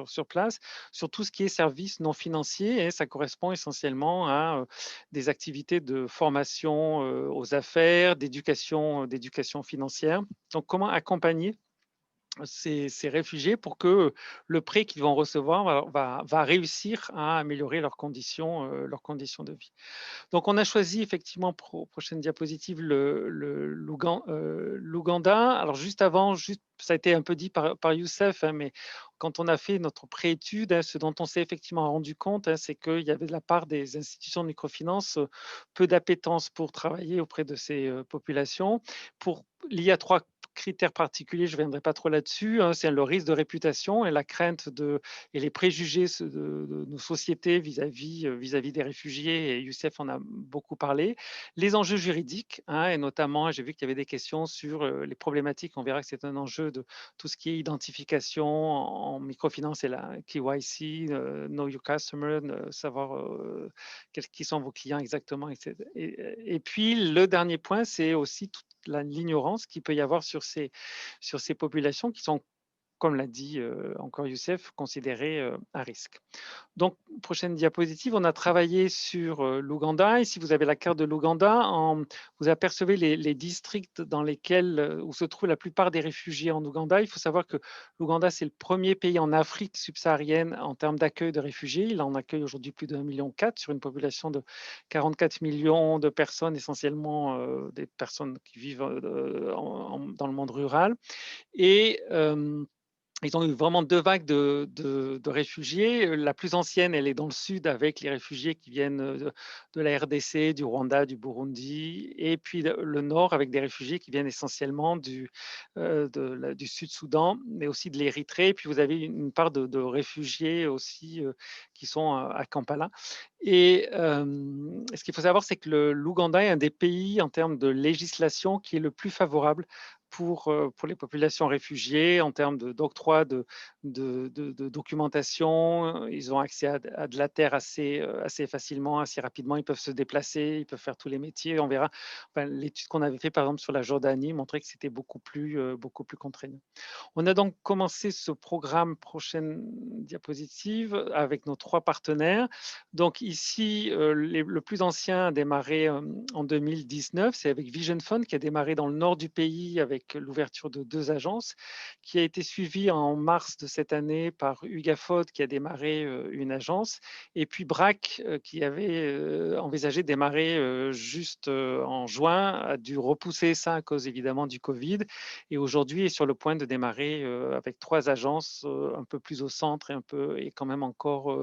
sur place, sur tout ce qui est services non financiers. Et ça correspond essentiellement à des activités de formation aux affaires, d'éducation financière. Donc, comment accompagner ces réfugiés pour que le prêt qu'ils vont recevoir va réussir à améliorer leurs conditions de vie. Donc, on a choisi effectivement, prochaine diapositive, l'Ouganda. Alors, juste avant, ça a été un peu dit par Youssef, hein, mais quand on a fait notre préétude, hein, ce dont on s'est effectivement rendu compte, hein, c'est qu'il y avait de la part des institutions de microfinance peu d'appétence pour travailler auprès de ces populations, lié à 3 critères particuliers. Je ne reviendrai pas trop là-dessus, hein. C'est le risque de réputation et la crainte et les préjugés de nos sociétés vis-à-vis des réfugiés, et Youssef en a beaucoup parlé. Les enjeux juridiques, hein, et notamment, j'ai vu qu'il y avait des questions sur les problématiques. On verra que c'est un enjeu de tout ce qui est identification en microfinance et la KYC, Know Your Customer, savoir qui sont vos clients exactement, etc. Et puis, le dernier point, c'est aussi toute l'ignorance qu'il peut y avoir sur ces populations qui sont, comme l'a dit encore Youssef, considérées à risque. Donc, prochaine diapositive, on a travaillé sur l'Ouganda. Ici, vous avez la carte de l'Ouganda. Vous apercevez les districts dans lesquels où se trouvent la plupart des réfugiés en Ouganda. Il faut savoir que l'Ouganda, c'est le premier pays en Afrique subsaharienne en termes d'accueil de réfugiés. Il en accueille aujourd'hui plus d'1,4 million sur une population de 44 millions de personnes, essentiellement des personnes qui vivent dans le monde rural. Et ils ont eu vraiment 2 vagues de réfugiés. La plus ancienne, elle est dans le sud avec les réfugiés qui viennent de la RDC, du Rwanda, du Burundi, et puis le nord avec des réfugiés qui viennent essentiellement du Sud-Soudan, mais aussi de l'Érythrée. Et puis vous avez une part de réfugiés aussi qui sont à Kampala. Et ce qu'il faut savoir, c'est que l'Ouganda est un des pays en termes de législation qui est le plus favorable pour les populations réfugiées en termes d'octroi de documentation. Ils ont accès à de la terre assez facilement, assez rapidement. Ils peuvent se déplacer, ils peuvent faire tous les métiers. On verra, enfin, l'étude qu'on avait fait par exemple sur la Jordanie montrait que c'était beaucoup plus contraignant. On a donc commencé ce programme, prochaine diapositive, avec nos 3 partenaires. Donc ici, le plus ancien a démarré en 2019, c'est avec Vision Fund qui a démarré dans le nord du pays avec l'ouverture de 2 agences, qui a été suivi en mars de cette année par Ugafod qui a démarré une agence, et puis BRAC qui avait envisagé de démarrer juste en juin, a dû repousser ça à cause évidemment du Covid, et aujourd'hui est sur le point de démarrer avec 3 agences un peu plus au centre et quand même encore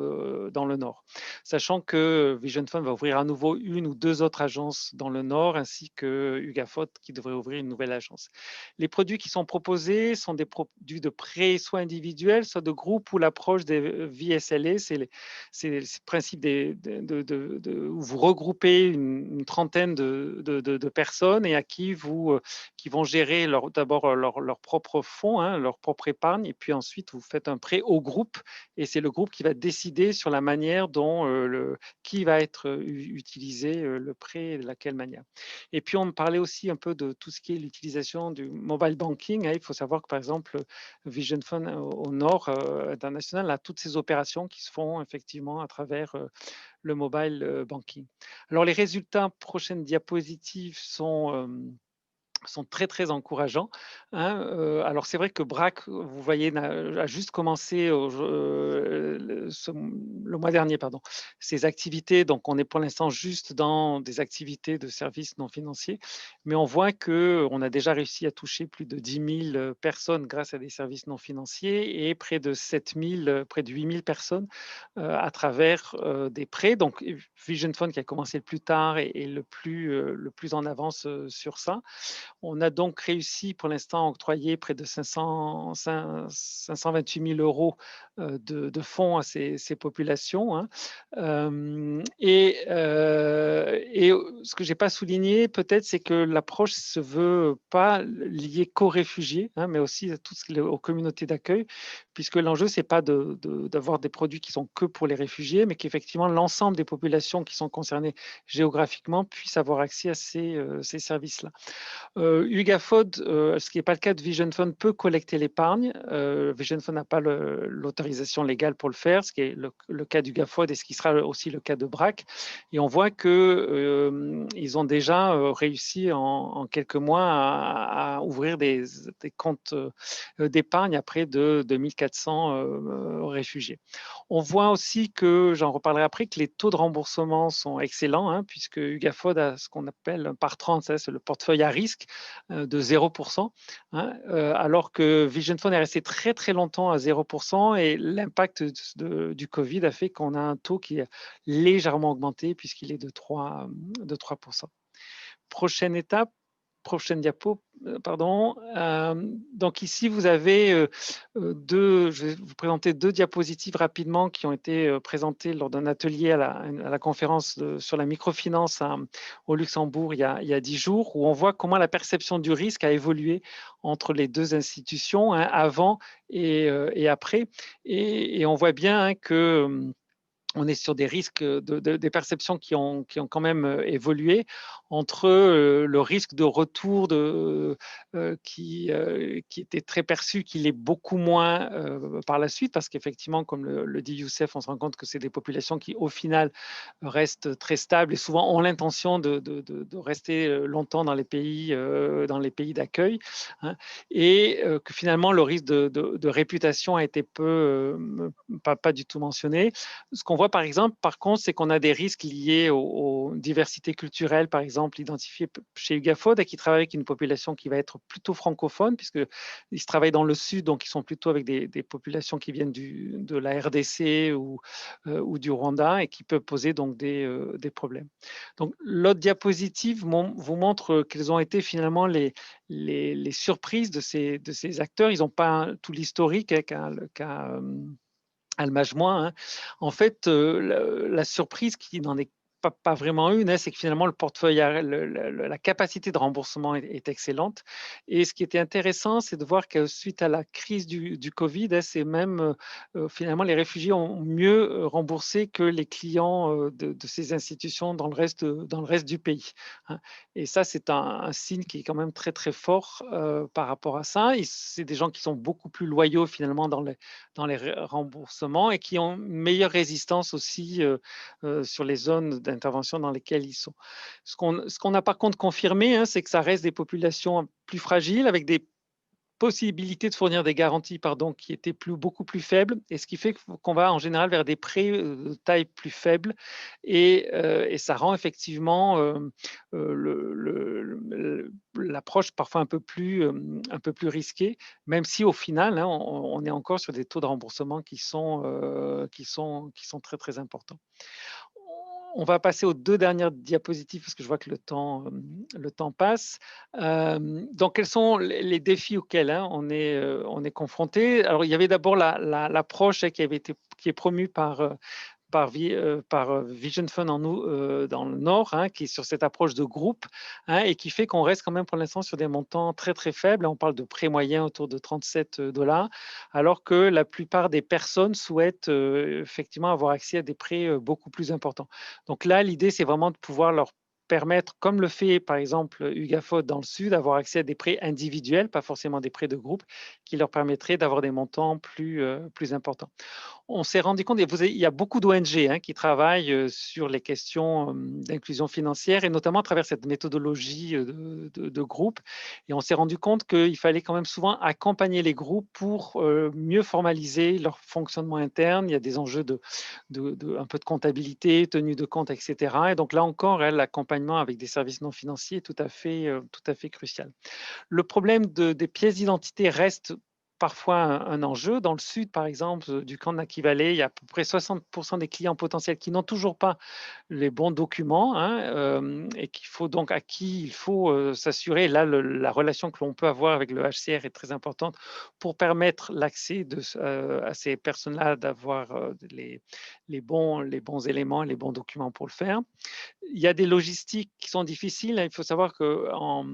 dans le nord. Sachant que Vision Fund va ouvrir à nouveau 1 ou 2 autres agences dans le nord, ainsi que Ugafot qui devrait ouvrir une nouvelle agence. Les produits qui sont proposés sont des produits de prêt soit individuels, soit de groupe, ou l'approche des VSLA, c'est le principe où vous regroupez une trentaine de personnes et à qui vont gérer d'abord leur propre fonds, hein, leur propre épargne, et puis ensuite vous faites un prêt au groupe, et c'est le groupe qui va décider sur la manière dont qui va être utilisé, le prêt, et de laquelle manière. Et puis on me parlait aussi un peu de tout ce qui est l'utilisation du mobile banking, hein. Il faut savoir que par exemple Vision Fund au nord international a toutes ces opérations qui se font effectivement à travers le mobile banking. Alors les résultats, prochaine diapositive, sont très, très encourageants, hein. Alors c'est vrai que BRAC, vous voyez, a juste commencé le mois dernier, pardon, ses activités. Donc on est pour l'instant juste dans des activités de services non financiers, mais on voit qu'on a déjà réussi à toucher plus de 10 000 personnes grâce à des services non financiers, et près de 8 000 personnes à travers des prêts. Donc Vision Fund qui a commencé le plus tard et le plus en avance sur ça. On a donc réussi pour l'instant à octroyer près de 528 000 euros de fonds à ces populations, hein. Et ce que je n'ai pas souligné peut-être, c'est que l'approche se veut pas liée qu'aux réfugiés, hein, mais aussi aux communautés d'accueil, puisque l'enjeu, c'est pas d'avoir des produits qui sont que pour les réfugiés, mais qu'effectivement l'ensemble des populations qui sont concernées géographiquement puissent avoir accès à ces services-là. Ugafod, ce qui n'est pas le cas de Vision Fund, peut collecter l'épargne. Vision Fund n'a pas l'autorisation légale pour le faire, ce qui est le cas d'Ugafod et ce qui sera aussi le cas de BRAC. Et on voit qu'ils ont déjà réussi en quelques mois à ouvrir des comptes d'épargne à près de 2400 réfugiés. On voit aussi que, j'en reparlerai après, que les taux de remboursement sont excellents, hein, puisque Ugafod a ce qu'on appelle un par 30, c'est le portefeuille à risque de 0%, hein, alors que Vision Fund est resté très très longtemps à 0%, et l'impact du Covid a fait qu'on a un taux qui a légèrement augmenté puisqu'il est de 3%. Prochaine étape. Prochaine diapo, pardon. Donc ici, vous avez je vais vous présenter 2 diapositives rapidement qui ont été présentées lors d'un atelier à la conférence sur la microfinance au Luxembourg il y a 10 jours, où on voit comment la perception du risque a évolué entre les 2 institutions, hein, avant et après. Et on voit bien, hein, que on est sur des risques, des perceptions qui ont quand même évolué entre le risque de retour qui était très perçu, qui l'est beaucoup moins par la suite, parce qu'effectivement, comme le dit Youssef, on se rend compte que c'est des populations qui, au final, restent très stables et souvent ont l'intention de rester longtemps dans les pays d'accueil, hein, et que finalement, le risque de réputation a été pas du tout mentionné. Ce qu'on voit par exemple, par contre, c'est qu'on a des risques liés aux diversités culturelles, par exemple, identifiées chez Ugafod, et qui travaille avec une population qui va être plutôt francophone, puisqu'ils travaillent dans le sud, donc ils sont plutôt avec des populations qui viennent de la RDC ou du Rwanda, et qui peuvent poser donc des problèmes. Donc l'autre diapositive vous montre quelles ont été finalement les surprises de ces acteurs. Ils n'ont pas tout l'historique, hein, qu'à Almage moins, hein. En fait, la surprise qui n'en est pas vraiment une, hein, c'est que finalement le portefeuille, la capacité de remboursement est excellente. Et ce qui était intéressant, c'est de voir que suite à la crise du Covid, hein, c'est même finalement les réfugiés ont mieux remboursé que les clients de ces institutions dans le reste du pays, hein. Et ça, c'est un signe qui est quand même très très fort par rapport à ça. C'est des gens qui sont beaucoup plus loyaux finalement dans les remboursements et qui ont une meilleure résistance aussi sur les zones d'intervention dans lesquelles ils sont. Ce qu'on a par contre confirmé, hein, c'est que ça reste des populations plus fragiles avec des possibilités de fournir des garanties pardon, qui étaient beaucoup plus faibles, et ce qui fait qu'on va en général vers des prêts de taille plus faible, et ça rend effectivement l'approche parfois un peu plus risquée, même si au final, hein, on est encore sur des taux de remboursement qui sont très très importants. On va passer aux 2 dernières diapositives parce que je vois que le temps passe. Donc quels sont les défis auxquels, hein, on est confronté? Alors il y avait d'abord l'approche, hein, qui est promue par Vision Fund dans le Nord, hein, qui est sur cette approche de groupe, hein, et qui fait qu'on reste quand même pour l'instant sur des montants très très faibles. On parle de prêts moyens autour de 37 $, alors que la plupart des personnes souhaitent effectivement avoir accès à des prêts beaucoup plus importants. Donc là, l'idée, c'est vraiment de pouvoir leur permettre, comme le fait par exemple Ugafod dans le Sud, d'avoir accès à des prêts individuels, pas forcément des prêts de groupe, qui leur permettraient d'avoir des montants plus importants. On s'est rendu compte, il y a beaucoup d'ONG, hein, qui travaillent sur les questions d'inclusion financière, et notamment à travers cette méthodologie de groupe. Et on s'est rendu compte qu'il fallait quand même souvent accompagner les groupes pour mieux formaliser leur fonctionnement interne. Il y a des enjeux un peu de comptabilité, tenue de compte, etc. Et donc là encore, hein, l'accompagnement avec des services non financiers est tout à fait crucial. Le problème des pièces d'identité reste parfois un enjeu. Dans le sud, par exemple, du Kanaki Valley, il y a à peu près 60% des clients potentiels qui n'ont toujours pas les bons documents, hein, et à qui il faut s'assurer. Là, la relation que l'on peut avoir avec le HCR est très importante pour permettre l'accès à ces personnes-là d'avoir les bons éléments, les bons documents pour le faire. Il y a des logistiques qui sont difficiles. Il faut savoir qu'en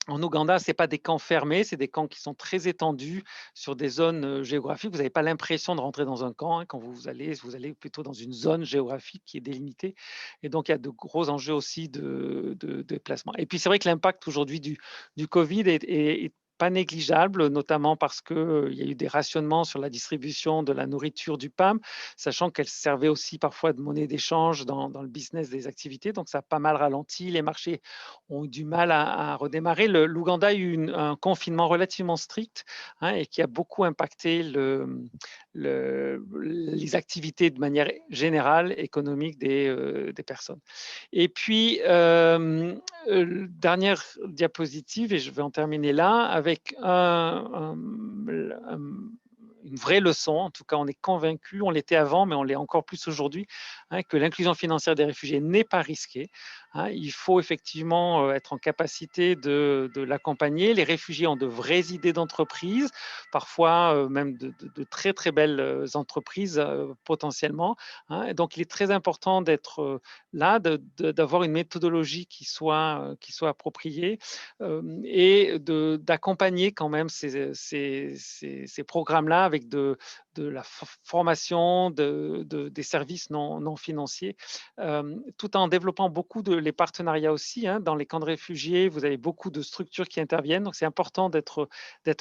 Ouganda, ce n'est pas des camps fermés, c'est des camps qui sont très étendus sur des zones géographiques. Vous n'avez pas l'impression de rentrer dans un camp, hein, quand vous allez plutôt dans une zone géographique qui est délimitée. Et donc, il y a de gros enjeux aussi de déplacement. Et puis, c'est vrai que l'impact aujourd'hui du Covid est pas négligeable, notamment parce qu'il y a eu des rationnements sur la distribution de la nourriture du PAM, sachant qu'elle servait aussi parfois de monnaie d'échange dans le business des activités. Donc, ça a pas mal ralenti. Les marchés ont eu du mal à redémarrer. L'Ouganda a eu un confinement relativement strict, hein, et qui a beaucoup impacté les activités de manière générale économique des personnes. Et puis, dernière diapositive, et je vais en terminer là, avec une vraie leçon. En tout cas, on est convaincu, on l'était avant, mais on l'est encore plus aujourd'hui, hein, que l'inclusion financière des réfugiés n'est pas risquée, hein. Il faut effectivement être en capacité de l'accompagner. Les réfugiés ont de vraies idées d'entreprise, parfois même de très très belles entreprises potentiellement, hein. Et donc, il est très important d'être là, d'avoir une méthodologie qui soit appropriée, et d'accompagner quand même ces programmes-là avec de la formation, des services non financiers, tout en développant beaucoup les partenariats aussi, hein. Dans les camps de réfugiés, vous avez beaucoup de structures qui interviennent, donc c'est important d'être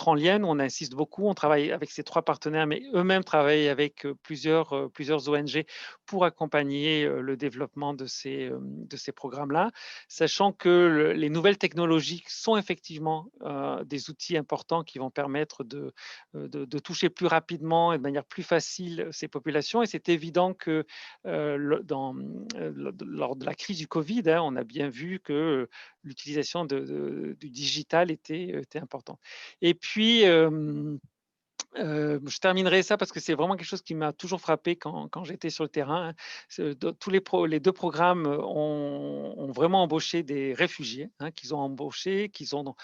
en lien. Nous, on insiste beaucoup, on travaille avec ces 3 partenaires, mais eux-mêmes travaillent avec plusieurs ONG pour accompagner le développement de ces programmes-là, sachant que les nouvelles technologies sont effectivement des outils importants qui vont permettre de toucher plus rapidement et de manière plus facile ces populations. Et c'est évident que lors de la crise du Covid, hein, on a bien vu que l'utilisation du digital était importante. Et puis, Je terminerai ça parce que c'est vraiment quelque chose qui m'a toujours frappé quand j'étais sur le terrain, hein. Tous les 2 programmes ont vraiment embauché des réfugiés, hein, qu'ils ont embauchés, qu'ils ont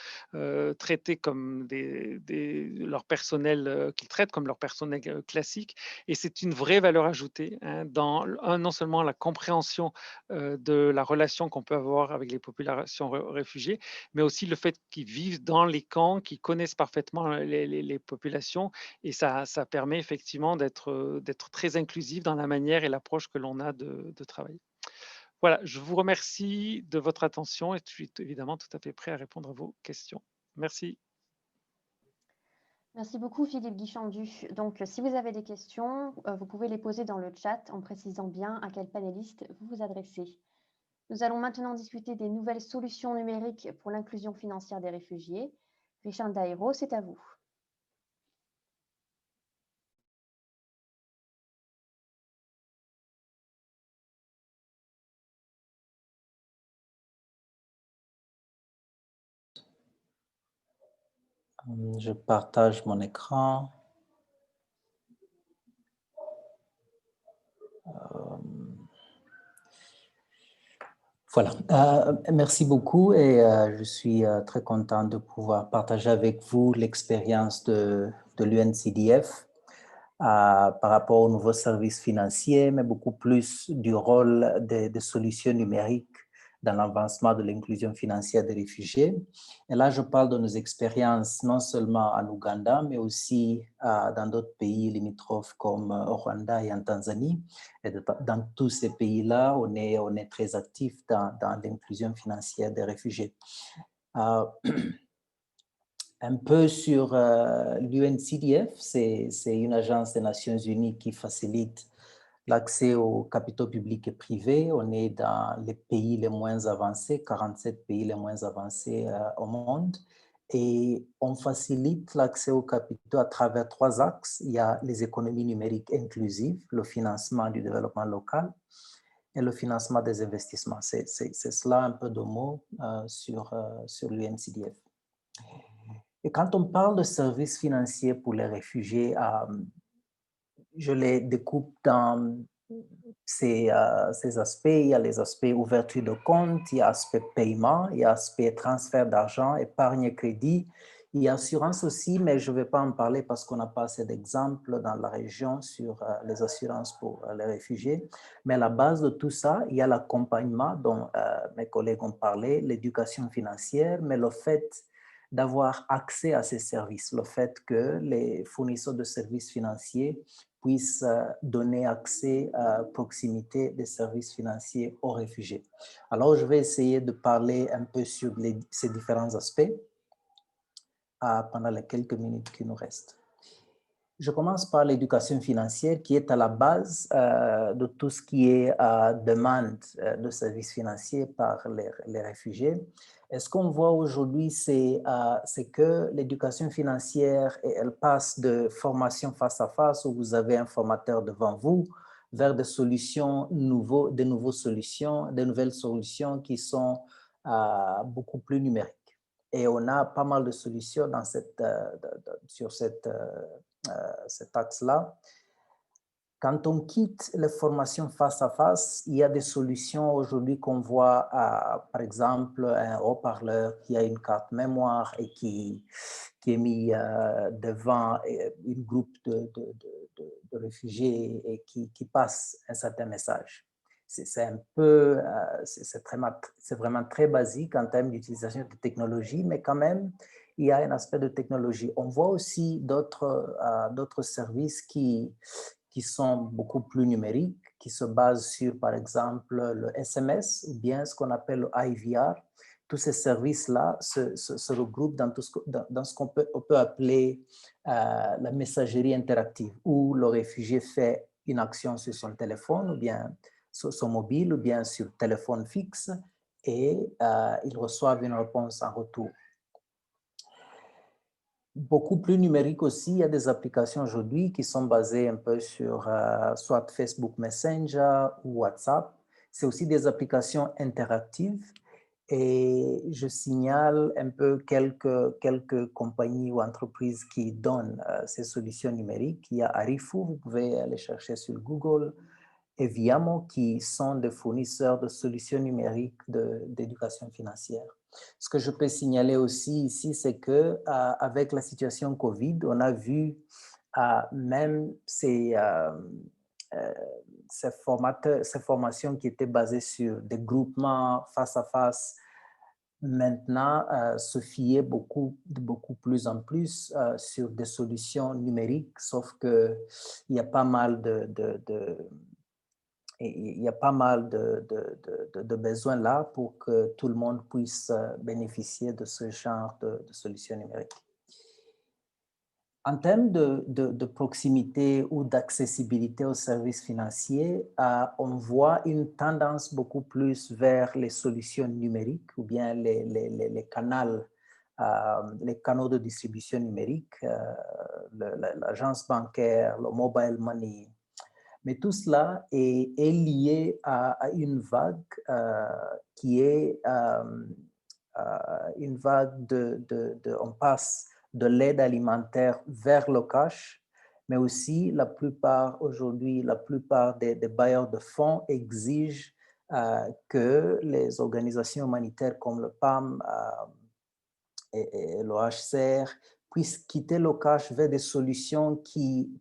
traités comme leur personnel, qu'ils traitent comme leur personnel classique. Et c'est une vraie valeur ajoutée, hein, dans non seulement la compréhension de la relation qu'on peut avoir avec les populations réfugiées, mais aussi le fait qu'ils vivent dans les camps, qu'ils connaissent parfaitement les populations, et ça permet effectivement d'être très inclusif dans la manière et l'approche que l'on a de travailler. Voilà, je vous remercie de votre attention et je suis évidemment tout à fait prêt à répondre à vos questions. Merci. Merci beaucoup Philippe Guichandu. Donc, si vous avez des questions, vous pouvez les poser dans le chat en précisant bien à quel panéliste vous vous adressez. Nous allons maintenant discuter des nouvelles solutions numériques pour l'inclusion financière des réfugiés. Richard Dairo, c'est à vous. Je partage mon écran. Voilà, merci beaucoup et je suis très content de pouvoir partager avec vous l'expérience de l'UNCDF par rapport aux nouveaux services financiers, mais beaucoup plus du rôle des solutions numériques dans l'avancement de l'inclusion financière des réfugiés. Et là, je parle de nos expériences non seulement en Ouganda, mais aussi dans d'autres pays limitrophes comme au Rwanda et en Tanzanie. Et dans tous ces pays-là, on est très actif dans l'inclusion financière des réfugiés. Un peu sur l'UNCDF, c'est une agence des Nations Unies qui facilite l'accès aux capitaux publics et privés. On est dans les pays les moins avancés, 47 pays les moins avancés au monde. Et on facilite l'accès aux capitaux à travers 3 axes. Il y a les économies numériques inclusives, le financement du développement local et le financement des investissements. C'est cela un peu de mots sur l'UNCDF. Et quand on parle de services financiers pour les réfugiés, je les découpe dans ces aspects. Il y a les aspects ouverture de compte, il y a aspect paiement, il y a aspect transfert d'argent, épargne et crédit, il y a assurance aussi, mais je ne vais pas en parler parce qu'on n'a pas assez d'exemples dans la région sur les assurances pour les réfugiés. Mais à la base de tout ça, il y a l'accompagnement dont mes collègues ont parlé, l'éducation financière, mais le fait d'avoir accès à ces services, le fait que les fournisseurs de services financiers puissent donner accès à proximité des services financiers aux réfugiés. Alors, je vais essayer de parler un peu sur ces différents aspects pendant les quelques minutes qui nous restent. Je commence par l'éducation financière qui est à la base de tout ce qui est demande de services financiers par les réfugiés. Et ce qu'on voit aujourd'hui, c'est que l'éducation financière, elle passe de formation face à face où vous avez un formateur devant vous vers des solutions de nouvelles solutions qui sont beaucoup plus numériques. Et on a pas mal de solutions sur cet axe-là. Quand on quitte les formations face à face, il y a des solutions aujourd'hui qu'on voit, par exemple, un haut-parleur qui a une carte mémoire et qui est mis devant une groupe de réfugiés et qui passe un certain message. C'est un peu, c'est vraiment très basique en termes d'utilisation de technologie, mais quand même, il y a un aspect de technologie. On voit aussi d'autres services qui sont beaucoup plus numériques, qui se basent sur, par exemple, le SMS ou bien ce qu'on appelle le IVR. Tous ces services-là se regroupent dans ce qu'on peut appeler la messagerie interactive, où le réfugié fait une action sur son téléphone ou bien sur son mobile ou bien sur téléphone fixe et il reçoit une réponse en retour. Beaucoup plus numérique aussi, il y a des applications aujourd'hui qui sont basées un peu sur soit Facebook Messenger ou WhatsApp. C'est aussi des applications interactives Et je signale un peu quelques compagnies ou entreprises qui donnent ces solutions numériques. Il y a Arifu, vous pouvez aller chercher sur Google, et Viamo, qui sont des fournisseurs de solutions numériques d'éducation financière. Ce que je peux signaler aussi ici, c'est que avec la situation Covid, on a vu même ces formations qui étaient basées sur des groupements face à face, maintenant se fier beaucoup plus en plus sur des solutions numériques, sauf qu'il y a pas mal de besoins là pour que tout le monde puisse bénéficier de ce genre de solutions numériques. En termes de proximité ou d'accessibilité aux services financiers, on voit une tendance beaucoup plus vers les solutions numériques ou bien les canaux de distribution numérique, l'agence bancaire, le mobile money. Mais tout cela est lié à une vague qui est une vague on passe de l'aide alimentaire vers le cash, mais aussi la plupart des bailleurs de fonds exigent que les organisations humanitaires comme le PAM et l'OHCR puissent quitter le cash vers des solutions qui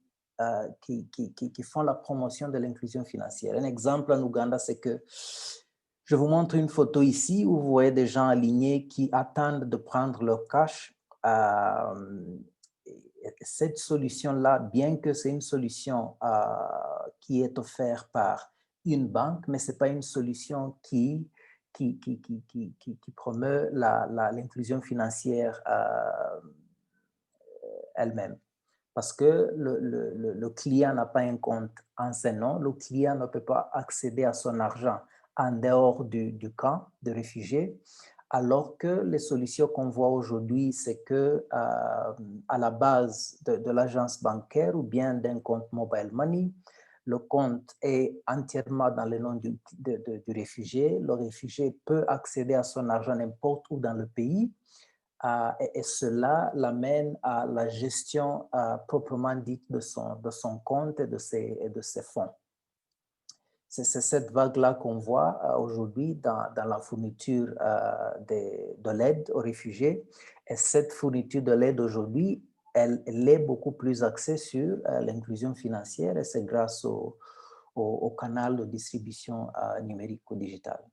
font la promotion de l'inclusion financière. Un exemple en Ouganda, c'est que je vous montre une photo ici où vous voyez des gens alignés qui attendent de prendre leur cash. Cette solution-là, bien que c'est une solution qui est offerte par une banque, mais ce n'est pas une solution qui promeut l'inclusion financière elle-même. Parce que le client n'a pas un compte enseignant, le client ne peut pas accéder à son argent en dehors du camp de réfugiés, alors que les solutions qu'on voit aujourd'hui, c'est que à la base de l'agence bancaire ou bien d'un compte mobile money, le compte est entièrement dans le nom du réfugié. Le réfugié peut accéder à son argent n'importe où dans le pays. Et cela l'amène à la gestion proprement dite de son compte et de ses fonds. C'est cette vague-là qu'on voit aujourd'hui dans la fourniture de l'aide aux réfugiés. Et cette fourniture de l'aide aujourd'hui, elle est beaucoup plus axée sur l'inclusion financière, et c'est grâce au canal de distribution numérique ou digitale.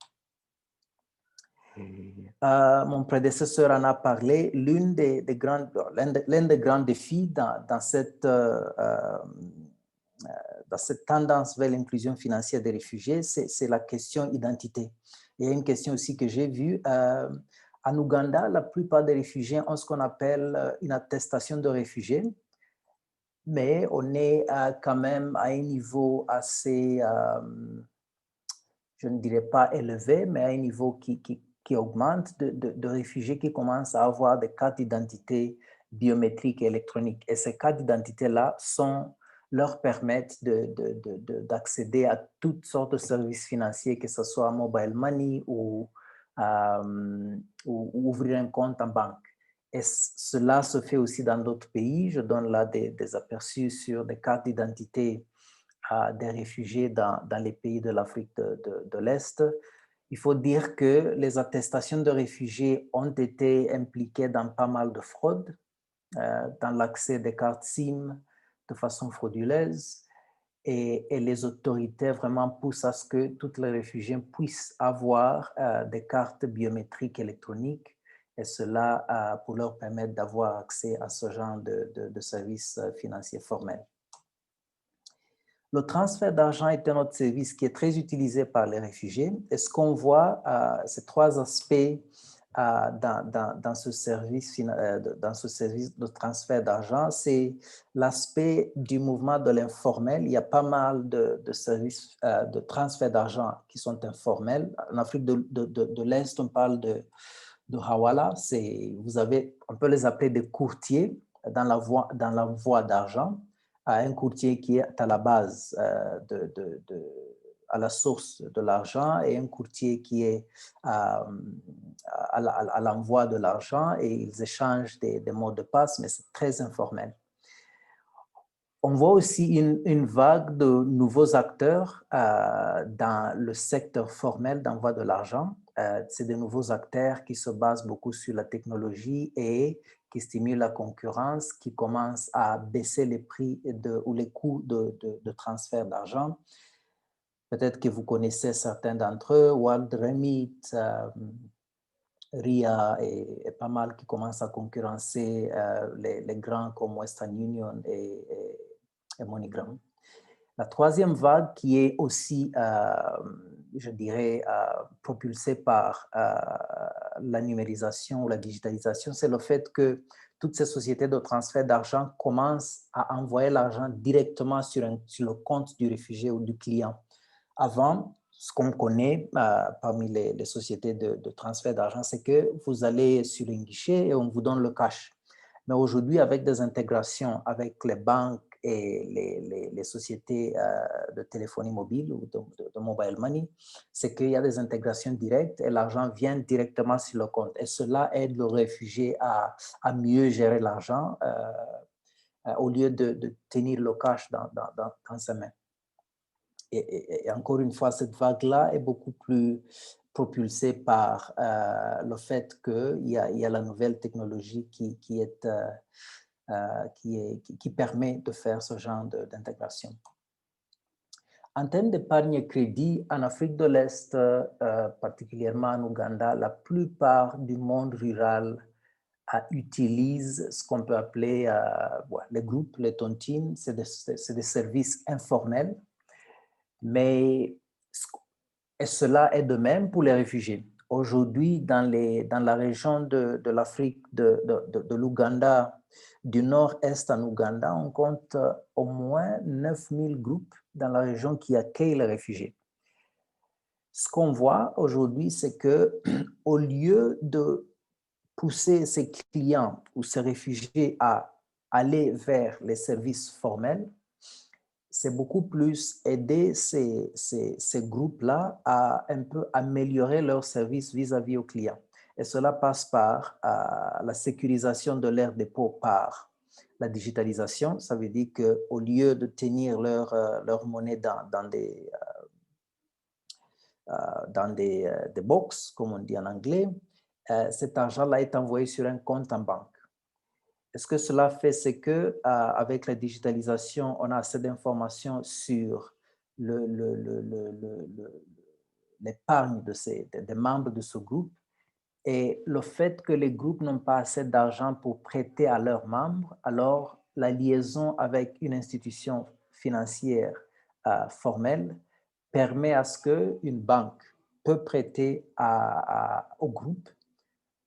Mon prédécesseur en a parlé. L'un des grands défis dans cette tendance vers l'inclusion financière des réfugiés, c'est la question identité. Il y a une question aussi que j'ai vue. En Ouganda, la plupart des réfugiés ont ce qu'on appelle une attestation de réfugié, mais on est quand même à un niveau assez, je ne dirais pas élevé, mais à un niveau qui augmente de réfugiés qui commencent à avoir des cartes d'identité biométriques et électroniques. Et ces cartes d'identité-là leur permettent d'accéder à toutes sortes de services financiers, que ce soit mobile money ou ouvrir un compte en banque. Et cela se fait aussi dans d'autres pays. Je donne là des aperçus sur des cartes d'identité des réfugiés dans les pays de l'Afrique de l'Est. Il faut dire que les attestations de réfugiés ont été impliquées dans pas mal de fraudes, dans l'accès des cartes SIM de façon frauduleuse, et les autorités vraiment poussent à ce que tous les réfugiés puissent avoir des cartes biométriques électroniques, et cela pour leur permettre d'avoir accès à ce genre de services financiers formels. Le transfert d'argent est un autre service qui est très utilisé par les réfugiés. Et ce qu'on voit, ces trois aspects dans ce service de transfert d'argent, c'est l'aspect du mouvement de l'informel. Il y a pas mal de services de transfert d'argent qui sont informels. En Afrique de l'Est, on parle de Hawala. On peut les appeler des courtiers dans l'envoi d'argent. À un courtier qui est à la base à la source de l'argent et un courtier qui est à l'envoi de l'argent, et ils échangent des mots de passe, mais c'est très informel. On voit aussi une vague de nouveaux acteurs dans le secteur formel d'envoi de l'argent. C'est des nouveaux acteurs qui se basent beaucoup sur la technologie et qui stimulent la concurrence, qui commencent à baisser les prix ou les coûts de transfert d'argent. Peut-être que vous connaissez certains d'entre eux, WorldRemit, RIA et pas mal qui commencent à concurrencer les grands comme Western Union et MoneyGram. La troisième vague qui est aussi, je dirais, propulsée par la numérisation ou la digitalisation, c'est le fait que toutes ces sociétés de transfert d'argent commencent à envoyer l'argent directement sur le compte du réfugié ou du client. Avant, ce qu'on connaît parmi les sociétés de transfert d'argent, c'est que vous allez sur un guichet et on vous donne le cash. Mais aujourd'hui, avec des intégrations avec les banques et les sociétés de téléphonie mobile ou de mobile money, c'est qu'il y a des intégrations directes et l'argent vient directement sur le compte. Et cela aide le réfugié à mieux gérer l'argent au lieu de tenir le cash dans sa main. Et encore une fois, cette vague-là est beaucoup plus propulsée par le fait qu'il y a la nouvelle technologie qui permet de faire ce genre d'intégration. En termes d'épargne et crédit, en Afrique de l'Est, particulièrement en Ouganda, la plupart du monde rural utilise ce qu'on peut appeler les groupes, les tontines, c'est des services informels. Et cela est de même pour les réfugiés. Aujourd'hui, dans la région de l'Afrique, de l'Ouganda, du nord-est en Ouganda, on compte au moins 9000 groupes dans la région qui accueillent les réfugiés. Ce qu'on voit aujourd'hui, c'est qu'au lieu de pousser ces clients ou ces réfugiés à aller vers les services formels, c'est beaucoup plus aider ces groupes-là à un peu améliorer leur service vis-à-vis aux clients. Et cela passe par la sécurisation de leurs dépôts par la digitalisation. Ça veut dire qu'au lieu de tenir leur monnaie dans des box, comme on dit en anglais, cet argent-là est envoyé sur un compte en banque. Et ce que cela fait, c'est qu'avec la digitalisation, on a assez d'informations sur l'épargne des membres de ce groupe. Et le fait que les groupes n'ont pas assez d'argent pour prêter à leurs membres, alors la liaison avec une institution financière formelle permet à ce qu'une banque peut prêter au groupe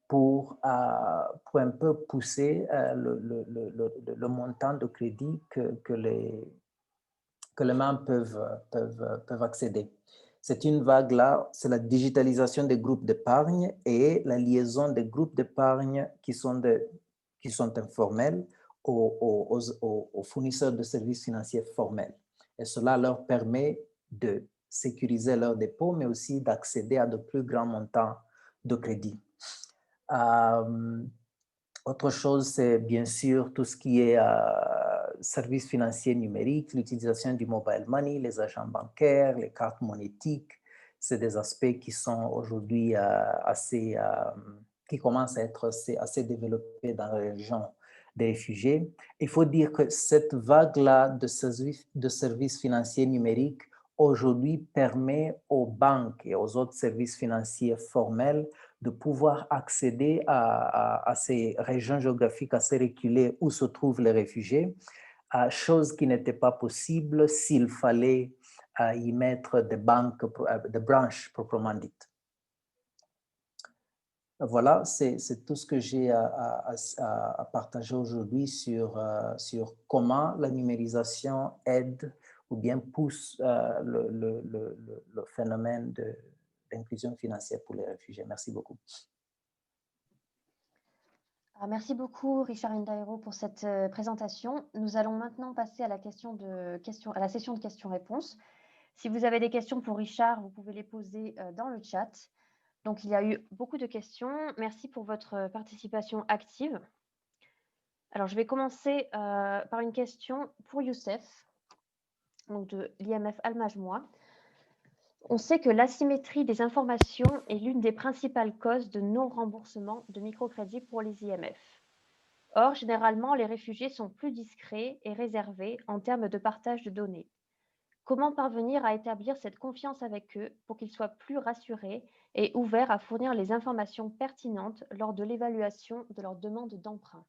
pour un peu pousser le montant de crédit que les membres peuvent accéder. C'est une vague-là, c'est la digitalisation des groupes d'épargne et la liaison des groupes d'épargne qui sont informels aux fournisseurs de services financiers formels. Et cela leur permet de sécuriser leurs dépôts, mais aussi d'accéder à de plus grands montants de crédit. Autre chose, c'est bien sûr tout ce qui est services financiers numériques, l'utilisation du mobile money, les agents bancaires, les cartes monétiques. C'est des aspects qui sont aujourd'hui qui commencent à être assez développés dans la région des réfugiés. Il faut dire que cette vague-là de services financiers numériques aujourd'hui permet aux banques et aux autres services financiers formels de pouvoir accéder à ces régions géographiques assez reculées où se trouvent les réfugiés, chose qui n'était pas possible s'il fallait y mettre des branches proprement dites. Voilà, c'est tout ce que j'ai à partager aujourd'hui sur comment la numérisation aide ou bien pousse le phénomène d'inclusion financière pour les réfugiés. Merci beaucoup. Merci beaucoup, Richard Ndairo, pour cette présentation. Nous allons maintenant passer à la session de questions-réponses. Si vous avez des questions pour Richard, vous pouvez les poser dans le chat. Donc, il y a eu beaucoup de questions. Merci pour votre participation active. Alors, je vais commencer par une question pour Youssef, donc de l'IMF Al Majmoua. On sait que l'asymétrie des informations est l'une des principales causes de non-remboursement de microcrédits pour les IMF. Or, généralement, les réfugiés sont plus discrets et réservés en termes de partage de données. Comment parvenir à établir cette confiance avec eux pour qu'ils soient plus rassurés et ouverts à fournir les informations pertinentes lors de l'évaluation de leur demande d'emprunt?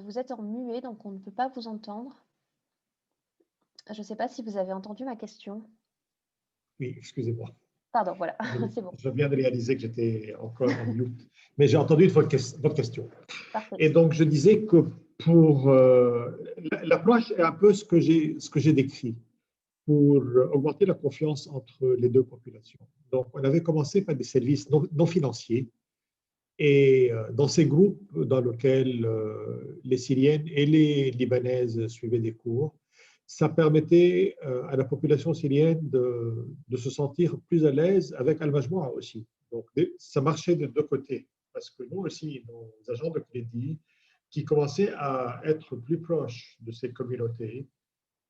Vous êtes en muet, donc on ne peut pas vous entendre. Je ne sais pas si vous avez entendu ma question. Oui, excusez-moi. Pardon, voilà, c'est bon. Je viens de réaliser que j'étais encore en mute, mais j'ai entendu votre question. Parfait. Et donc, je disais que pour l'approche est un peu ce que j'ai décrit pour augmenter la confiance entre les deux populations. Donc, on avait commencé par des services non financiers et dans ces groupes dans lesquels les Syriennes et les Libanaises suivaient des cours, ça permettait à la population syrienne de se sentir plus à l'aise avec Al-Majmoua aussi. Donc, ça marchait de deux côtés, parce que nous aussi, nos agents de crédit, qui commençaient à être plus proches de ces communautés,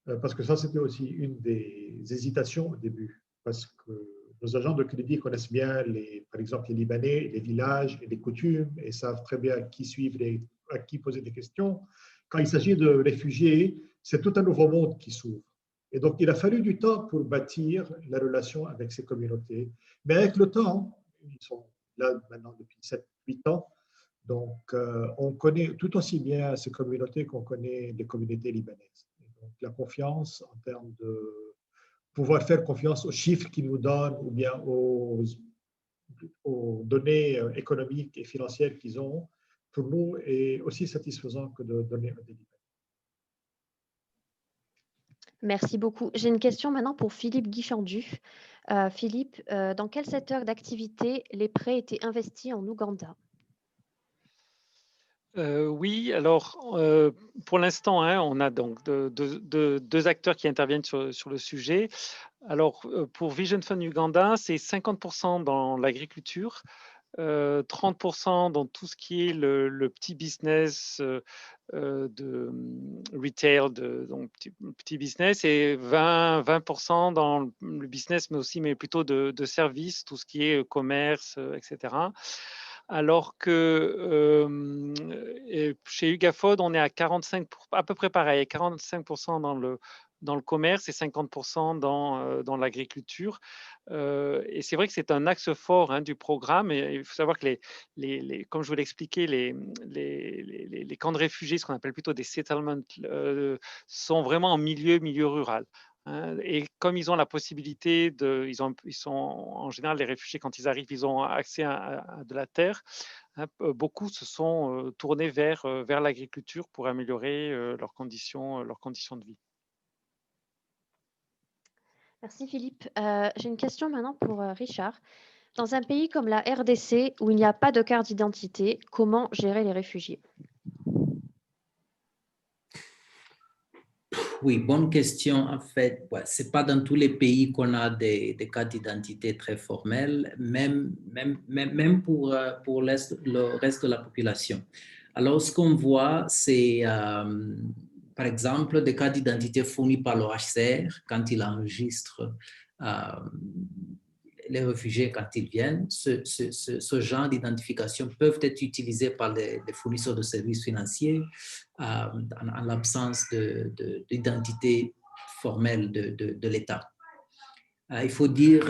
parce que ça, c'était aussi une des hésitations au début, parce que nos agents de crédit connaissent bien, par exemple, les Libanais, les villages et les coutumes, et savent très bien à qui suivre et à qui poser des questions. Quand il s'agit de réfugiés, c'est tout un nouveau monde qui s'ouvre. Et donc, il a fallu du temps pour bâtir la relation avec ces communautés. Mais avec le temps, ils sont là maintenant depuis 7-8 ans, donc on connaît tout aussi bien ces communautés qu'on connaît les communautés libanaises. Donc, la confiance en termes de pouvoir faire confiance aux chiffres qu'ils nous donnent ou bien aux données économiques et financières qu'ils ont, pour nous, est aussi satisfaisant que de donner un délai. Merci beaucoup. J'ai une question maintenant pour Philippe Guichandu. Philippe, dans quel secteur d'activité les prêts étaient investis en Ouganda? Oui, alors pour l'instant, hein, on a donc deux acteurs qui interviennent sur le sujet. Alors pour Vision Fund Uganda, c'est 50% dans l'agriculture, 30% dans tout ce qui est le petit business de retail, donc petit business, et 20% dans le business, mais plutôt de services, tout ce qui est commerce, etc. Alors que chez Ugafod, on est à 45, à peu près pareil, 45% dans le commerce et 50% dans l'agriculture. Et c'est vrai que c'est un axe fort, hein, du programme. Et il faut savoir que, comme je vous l'expliquais, les camps de réfugiés, ce qu'on appelle plutôt des settlements, sont vraiment en milieu rural. Hein. Et comme ils ont la possibilité ils sont en général, les réfugiés, quand ils arrivent, ils ont accès à de la terre. Hein, beaucoup se sont tournés vers l'agriculture pour améliorer leurs conditions de vie. Merci Philippe. J'ai une question maintenant pour Richard. Dans un pays comme la RDC, où il n'y a pas de carte d'identité, comment gérer les réfugiés? Oui, bonne question. En fait, ouais, ce n'est pas dans tous les pays qu'on a des cartes d'identité très formelles, même pour le reste de la population. Alors, ce qu'on voit, c'est, par exemple, des cartes d'identité fournies par le HCR quand il enregistre les réfugiés quand ils viennent. Ce genre d'identification peuvent être utilisés par les fournisseurs de services financiers en l'absence d'identité formelle de l'État. Il faut dire,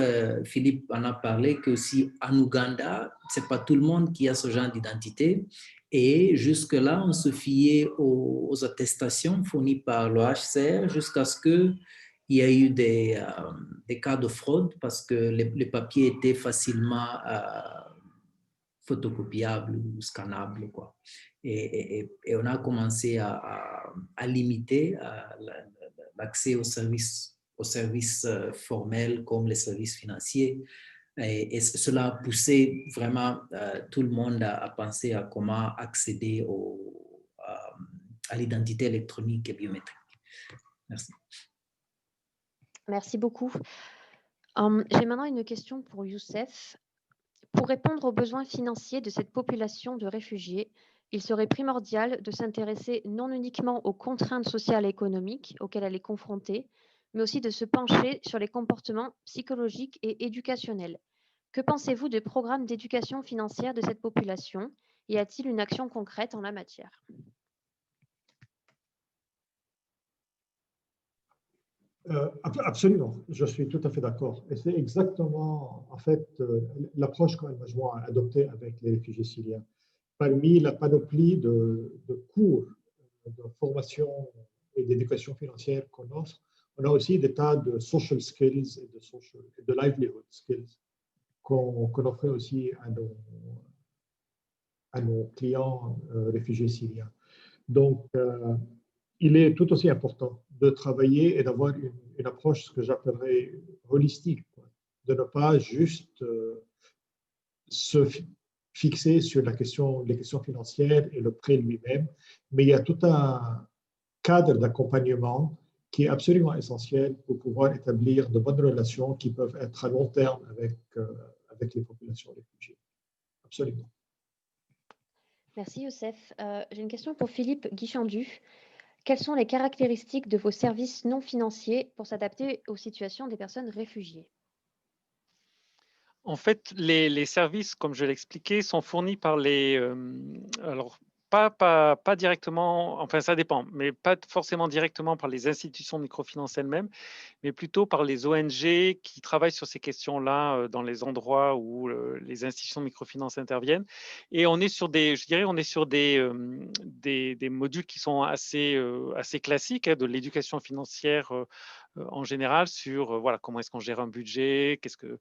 Philippe en a parlé, qu'aussi en Ouganda, ce n'est pas tout le monde qui a ce genre d'identité. Et jusque-là, on se fiait aux attestations fournies par le HCR jusqu'à ce qu'il y ait eu des cas de fraude parce que les papiers étaient facilement photocopiables ou scannables, quoi. Et on a commencé à limiter l'accès aux services formels comme les services financiers. Et cela a poussé vraiment tout le monde à penser à comment accéder à l'identité électronique et biométrique. Merci. Merci beaucoup. J'ai maintenant une question pour Youssef. Pour répondre aux besoins financiers de cette population de réfugiés, il serait primordial de s'intéresser non uniquement aux contraintes sociales et économiques auxquelles elle est confrontée, mais aussi de se pencher sur les comportements psychologiques et éducationnels. Que pensez-vous des programmes d'éducation financière de cette population? Y a-t-il une action concrète en la matière? Absolument, je suis tout à fait d'accord. Et c'est exactement, en fait, l'approche qu'Al Majmoua a adoptée avec les réfugiés syriens. Parmi la panoplie de cours de formation et d'éducation financière qu'on offre, on a aussi des tas de social skills et de livelihood skills qu'on offrait aussi à nos clients réfugiés syriens. Donc, il est tout aussi important de travailler et d'avoir une approche, ce que j'appellerais holistique, quoi. De ne pas juste se fixer sur les questions financières et le prêt lui-même, mais il y a tout un cadre d'accompagnement qui est absolument essentiel pour pouvoir établir de bonnes relations qui peuvent être à long terme avec les populations réfugiées. Absolument. Merci Youssef. J'ai une question pour Philippe Guichandu. Quelles sont les caractéristiques de vos services non financiers pour s'adapter aux situations des personnes réfugiées? En fait, les services, comme je l'expliquais, sont fournis par les... alors, pas directement, enfin ça dépend, mais pas forcément directement par les institutions de microfinance elles-mêmes, mais plutôt par les ONG qui travaillent sur ces questions-là dans les endroits où les institutions de microfinance interviennent. Et on est sur on est sur des modules qui sont assez classiques, hein, de l'éducation financière en général sur voilà, comment est-ce qu'on gère un budget, qu'est-ce que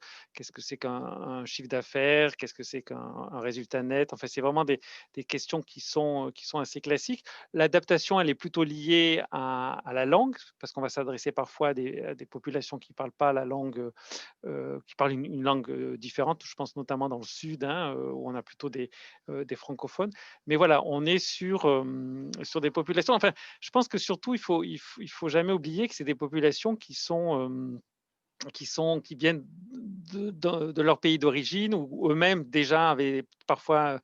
c'est qu'un chiffre d'affaires, qu'est-ce que c'est qu'un résultat net. Enfin, c'est vraiment des questions qui sont assez classiques. L'adaptation, elle est plutôt liée à la langue, parce qu'on va s'adresser parfois à des populations qui ne parlent pas la langue, qui parlent une langue différente. Je pense notamment dans le sud, hein, où on a plutôt des francophones. Mais voilà, on est sur des populations. Enfin, je pense que surtout, il faut jamais oublier que c'est des populations qui viennent de leur pays d'origine ou eux-mêmes déjà avaient parfois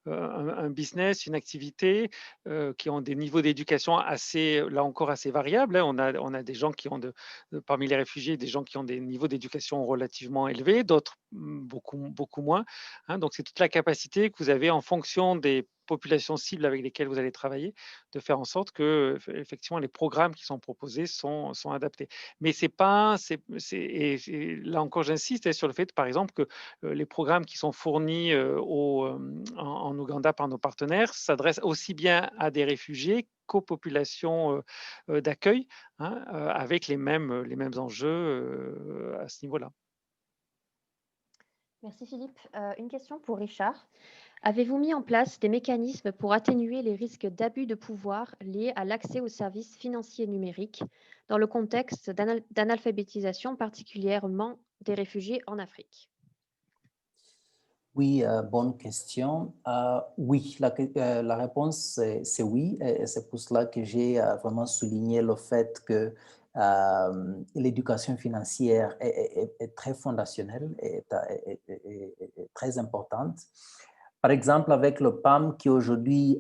un business, une activité, qui ont des niveaux d'éducation assez, là encore, assez variables, hein. On a des gens qui ont parmi les réfugiés, des gens qui ont des niveaux d'éducation relativement élevés, d'autres beaucoup moins, hein. Donc, c'est toute la capacité que vous avez en fonction des populations cibles avec lesquelles vous allez travailler, de faire en sorte que, effectivement, les programmes qui sont proposés sont adaptés. Mais c'est pas, et là encore, j'insiste, hein, sur le fait, par exemple, que les programmes qui sont fournis en Ouganda par nos partenaires s'adressent aussi bien à des réfugiés qu'aux populations d'accueil, hein, avec les mêmes enjeux à ce niveau-là. Merci Philippe. Une question pour Richard. Avez-vous mis en place des mécanismes pour atténuer les risques d'abus de pouvoir liés à l'accès aux services financiers numériques dans le contexte d'analphabétisation particulièrement des réfugiés en Afrique? Oui, bonne question. Oui, la réponse, c'est oui. Et c'est pour cela que j'ai vraiment souligné le fait que l'éducation financière est très fondationnelle et très importante. Par exemple, avec le PAM qui aujourd'hui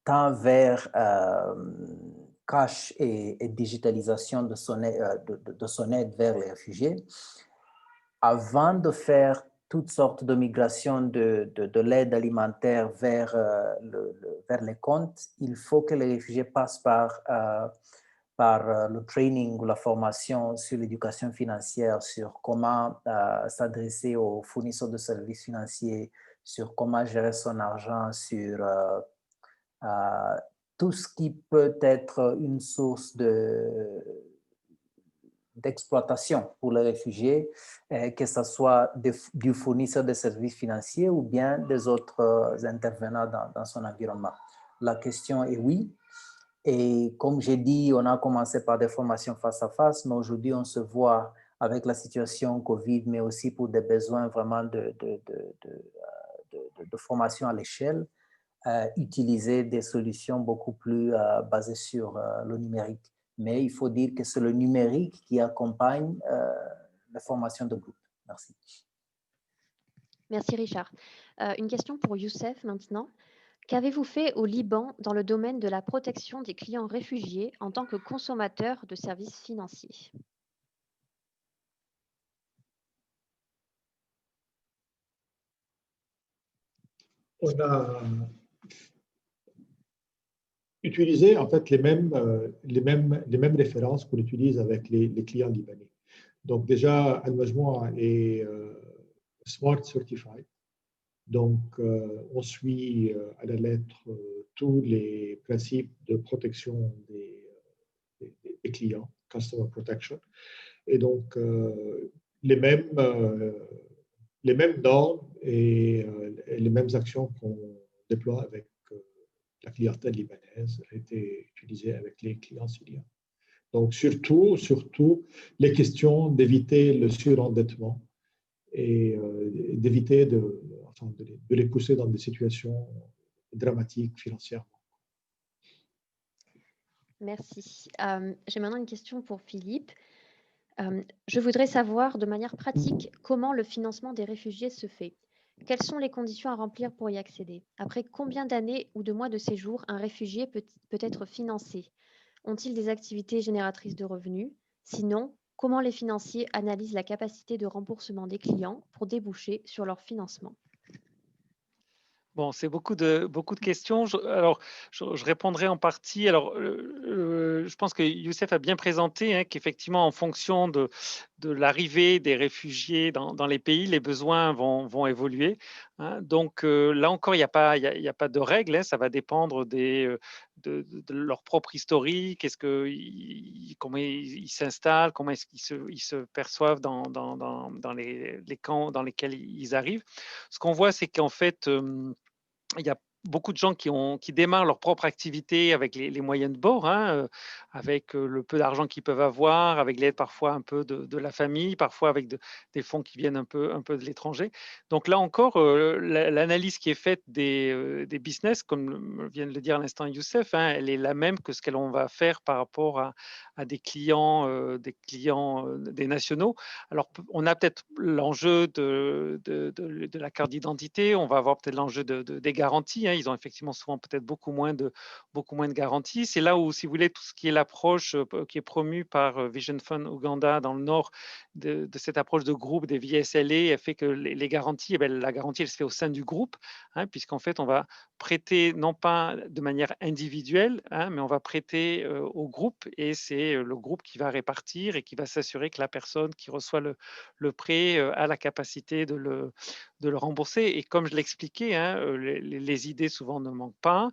tend vers cash et digitalisation de son aide vers les réfugiés, avant de faire toutes sortes de migrations de l'aide alimentaire vers les comptes, il faut que les réfugiés passent par le training ou la formation sur l'éducation financière, sur comment s'adresser aux fournisseurs de services financiers, sur comment gérer son argent, sur tout ce qui peut être une source d'exploitation pour les réfugiés, que ce soit du fournisseur de services financiers ou bien des autres intervenants dans son environnement. La question est oui. Et comme j'ai dit, on a commencé par des formations face à face, mais aujourd'hui, on se voit avec la situation Covid, mais aussi pour des besoins vraiment de formation à l'échelle, utiliser des solutions beaucoup plus basées sur le numérique. Mais il faut dire que c'est le numérique qui accompagne la formation de groupe. Merci. Merci Richard. Une question pour Youssef maintenant. Qu'avez-vous fait au Liban dans le domaine de la protection des clients réfugiés en tant que consommateur de services financiers? On a utilisé en fait les mêmes références qu'on utilise avec les clients libanais. Donc déjà, Al-Majmoua est Smart Certified. Donc, on suit à la lettre tous les principes de protection des clients, Customer Protection. Et donc, les mêmes normes et les mêmes actions qu'on déploie avec la clientèle libanaise ont été utilisées avec les clients syriens. Donc, surtout les questions d'éviter le surendettement et d'éviter de les pousser dans des situations dramatiques financièrement. Merci. J'ai maintenant une question pour Philippe. Je voudrais savoir de manière pratique comment le financement des réfugiés se fait. Quelles sont les conditions à remplir pour y accéder? Après combien d'années ou de mois de séjour un réfugié peut être financé? Ont-ils des activités génératrices de revenus? Sinon, comment les financiers analysent la capacité de remboursement des clients pour déboucher sur leur financement? Bon, c'est beaucoup de questions. Je répondrai en partie. Alors, je pense que Youssef a bien présenté hein, qu'effectivement, en fonction de l'arrivée des réfugiés dans les pays, les besoins vont évoluer. Hein. Donc, là encore, il n'y a pas de règles. Hein. Ça va dépendre de leur propre historique, comment ils s'installent, comment est-ce qu'ils se perçoivent dans les camps dans lesquels ils arrivent. Ce qu'on voit, c'est qu'en fait, il y a beaucoup de gens qui démarrent leur propre activité avec les moyens de bord, hein, avec le peu d'argent qu'ils peuvent avoir, avec l'aide parfois un peu de la famille, parfois avec des fonds qui viennent un peu de l'étranger. Donc là encore, l'analyse qui est faite des business, comme vient de le dire à l'instant Youssef, hein, elle est la même que ce qu'on va faire par rapport à des clients, des nationaux. Alors, on a peut-être l'enjeu de la carte d'identité, on va avoir peut-être l'enjeu des garanties. Hein. Ils ont effectivement souvent peut-être beaucoup moins de garanties. C'est là où, si vous voulez, tout ce qui est l'approche qui est promue par Vision Fund Uganda dans le nord, de cette approche de groupe des VSLA, elle fait que les garanties, la garantie, elle se fait au sein du groupe, hein, puisqu'en fait, on va prêter non pas de manière individuelle, hein, mais on va prêter au groupe et c'est le groupe qui va répartir et qui va s'assurer que la personne qui reçoit le prêt a la capacité de le rembourser. Et comme je l'expliquais, hein, les idées souvent ne manquent pas.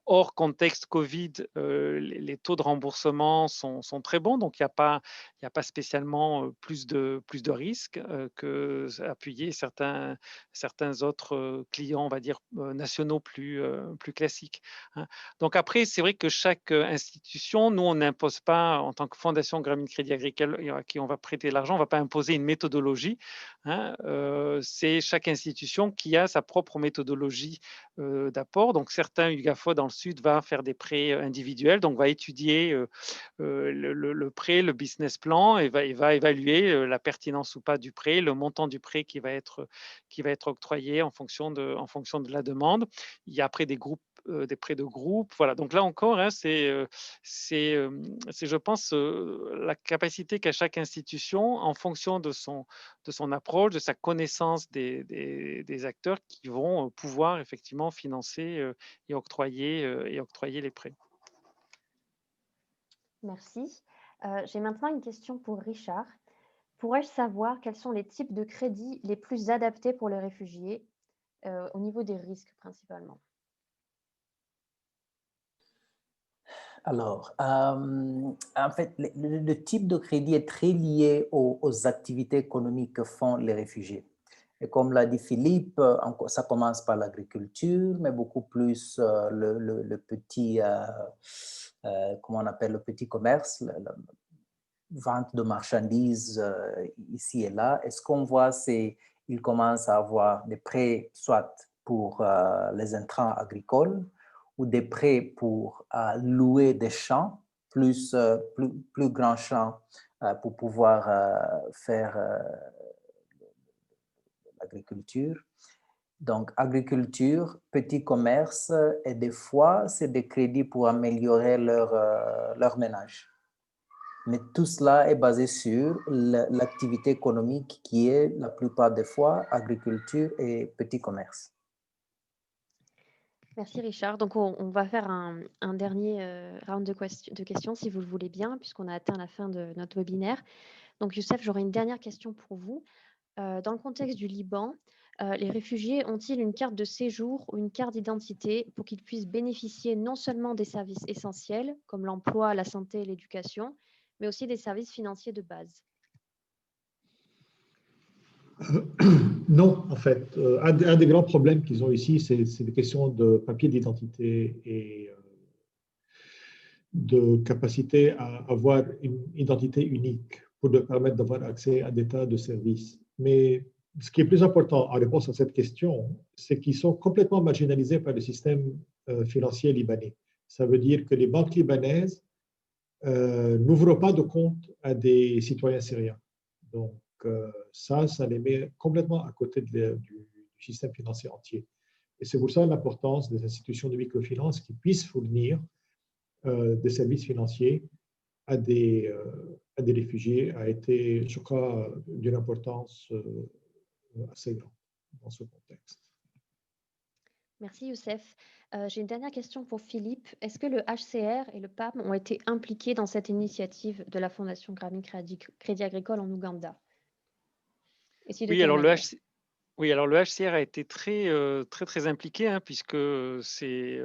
Hors contexte Covid, les taux de remboursement sont très bons, donc il n'y a pas spécialement plus de risques que appuyer certains autres clients, on va dire, nationaux plus classiques. Hein. Donc après, c'est vrai que chaque institution, nous, on n'impose pas, en tant que Fondation Grameen Crédit Agricole, à qui on va prêter l'argent, on ne va pas imposer une méthodologie. Hein. C'est chaque institution qui a sa propre méthodologie d'apport. Donc certains UGAFO dans le sud va faire des prêts individuels, donc va étudier le prêt, le business plan et va évaluer la pertinence ou pas du prêt, le montant du prêt qui va être octroyé en fonction de la demande. Il y a après des prêts de groupe. Voilà. Donc là encore, hein, c'est, je pense, la capacité qu'a chaque institution en fonction de son approche, de sa connaissance des acteurs qui vont pouvoir effectivement financer et octroyer les prêts. Merci. J'ai maintenant une question pour Richard. Pourrais-je savoir quels sont les types de crédits les plus adaptés pour les réfugiés au niveau des risques principalement? Alors, en fait, le type de crédit est très lié aux activités économiques que font les réfugiés. Et comme l'a dit Philippe, ça commence par l'agriculture, mais beaucoup plus le petit, comment on appelle, le petit commerce, la vente de marchandises ici et là. Et ce qu'on voit, c'est qu'ils commencent à avoir des prêts, soit pour les intrants agricoles ou des prêts pour louer des champs, plus grands champs pour pouvoir faire l'agriculture. Donc, agriculture, petit commerce et des fois, c'est des crédits pour améliorer leur ménage. Mais tout cela est basé sur l'activité économique qui est la plupart des fois agriculture et petit commerce. Merci Richard. Donc on va faire un dernier round de questions si vous le voulez bien, puisqu'on a atteint la fin de notre webinaire. Donc Youssef, j'aurais une dernière question pour vous. Dans le contexte du Liban, les réfugiés ont-ils une carte de séjour ou une carte d'identité pour qu'ils puissent bénéficier non seulement des services essentiels comme l'emploi, la santé et l'éducation, mais aussi des services financiers de base? Non, en fait. Un des grands problèmes qu'ils ont ici, c'est des questions de papier d'identité et de capacité à avoir une identité unique pour leur permettre d'avoir accès à des tas de services. Mais ce qui est plus important en réponse à cette question, c'est qu'ils sont complètement marginalisés par le système financier libanais. Ça veut dire que les banques libanaises n'ouvrent pas de compte à des citoyens syriens. Donc, ça les met complètement à côté du système financier entier. Et c'est pour ça l'importance des institutions de microfinance qui puissent fournir des services financiers à des réfugiés a été, je crois, d'une importance assez grande dans ce contexte. Merci Youssef. J'ai une dernière question pour Philippe. Est-ce que le HCR et le PAM ont été impliqués dans cette initiative de la Fondation Grameen Crédit Agricole en Ouganda? Et si de Oui, quelle alors manière? Oui, alors le HCR a été très impliqué, hein, puisque c'est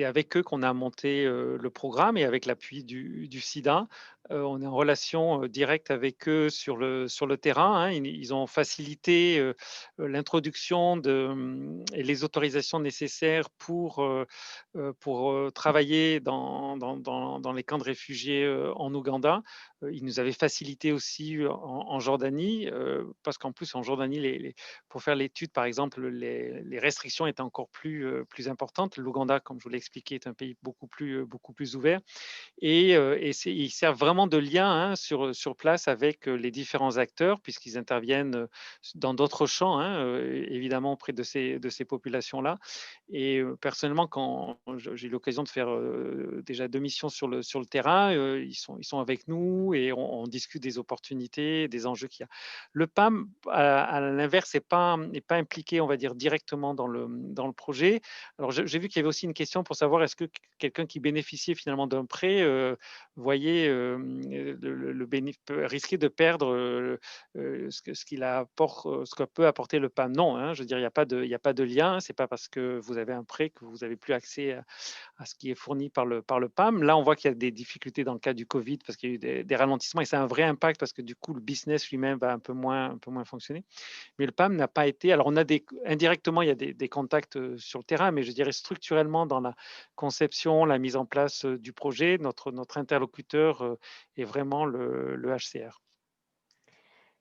avec eux qu'on a monté le programme et avec l'appui du SIDA. On est en relation directe avec eux sur le terrain, hein. Ils ont facilité l'introduction et les autorisations nécessaires pour travailler dans les camps de réfugiés en Ouganda. Ils nous avaient facilité aussi en Jordanie, parce qu'en plus en Jordanie, pour faire l'étude, par exemple, les restrictions étaient encore plus importantes. L'Ouganda, comme je vous l'ai expliqué, est un pays beaucoup plus ouvert. Et ils servent vraiment de lien, hein, sur place avec les différents acteurs, puisqu'ils interviennent dans d'autres champs, hein, évidemment auprès de ces populations-là. Et personnellement, quand j'ai eu l'occasion de faire déjà 2 missions sur le terrain, ils sont avec nous et on discute des opportunités, des enjeux qu'il y a. Le PAM, à l'inverse, n'est pas impliqué, on va dire, directement dans le projet. Alors, j'ai vu qu'il y avait aussi une question pour savoir est-ce que quelqu'un qui bénéficiait finalement d'un prêt voyait risquer de perdre ce que peut apporter le PAM. Non, hein, je veux dire, il n'y a pas de lien. C'est pas parce que vous avez un prêt que vous n'avez plus accès à ce qui est fourni par le PAM. Là, on voit qu'il y a des difficultés dans le cas du Covid parce qu'il y a eu des ralentissements et c'est un vrai impact parce que du coup, le business lui-même va un peu moins fonctionner. Mais le PAM n'a pas été. Alors, indirectement, il y a des contacts sur le terrain, mais je dirais structurellement dans la conception, la mise en place du projet, notre interlocuteur est vraiment le HCR.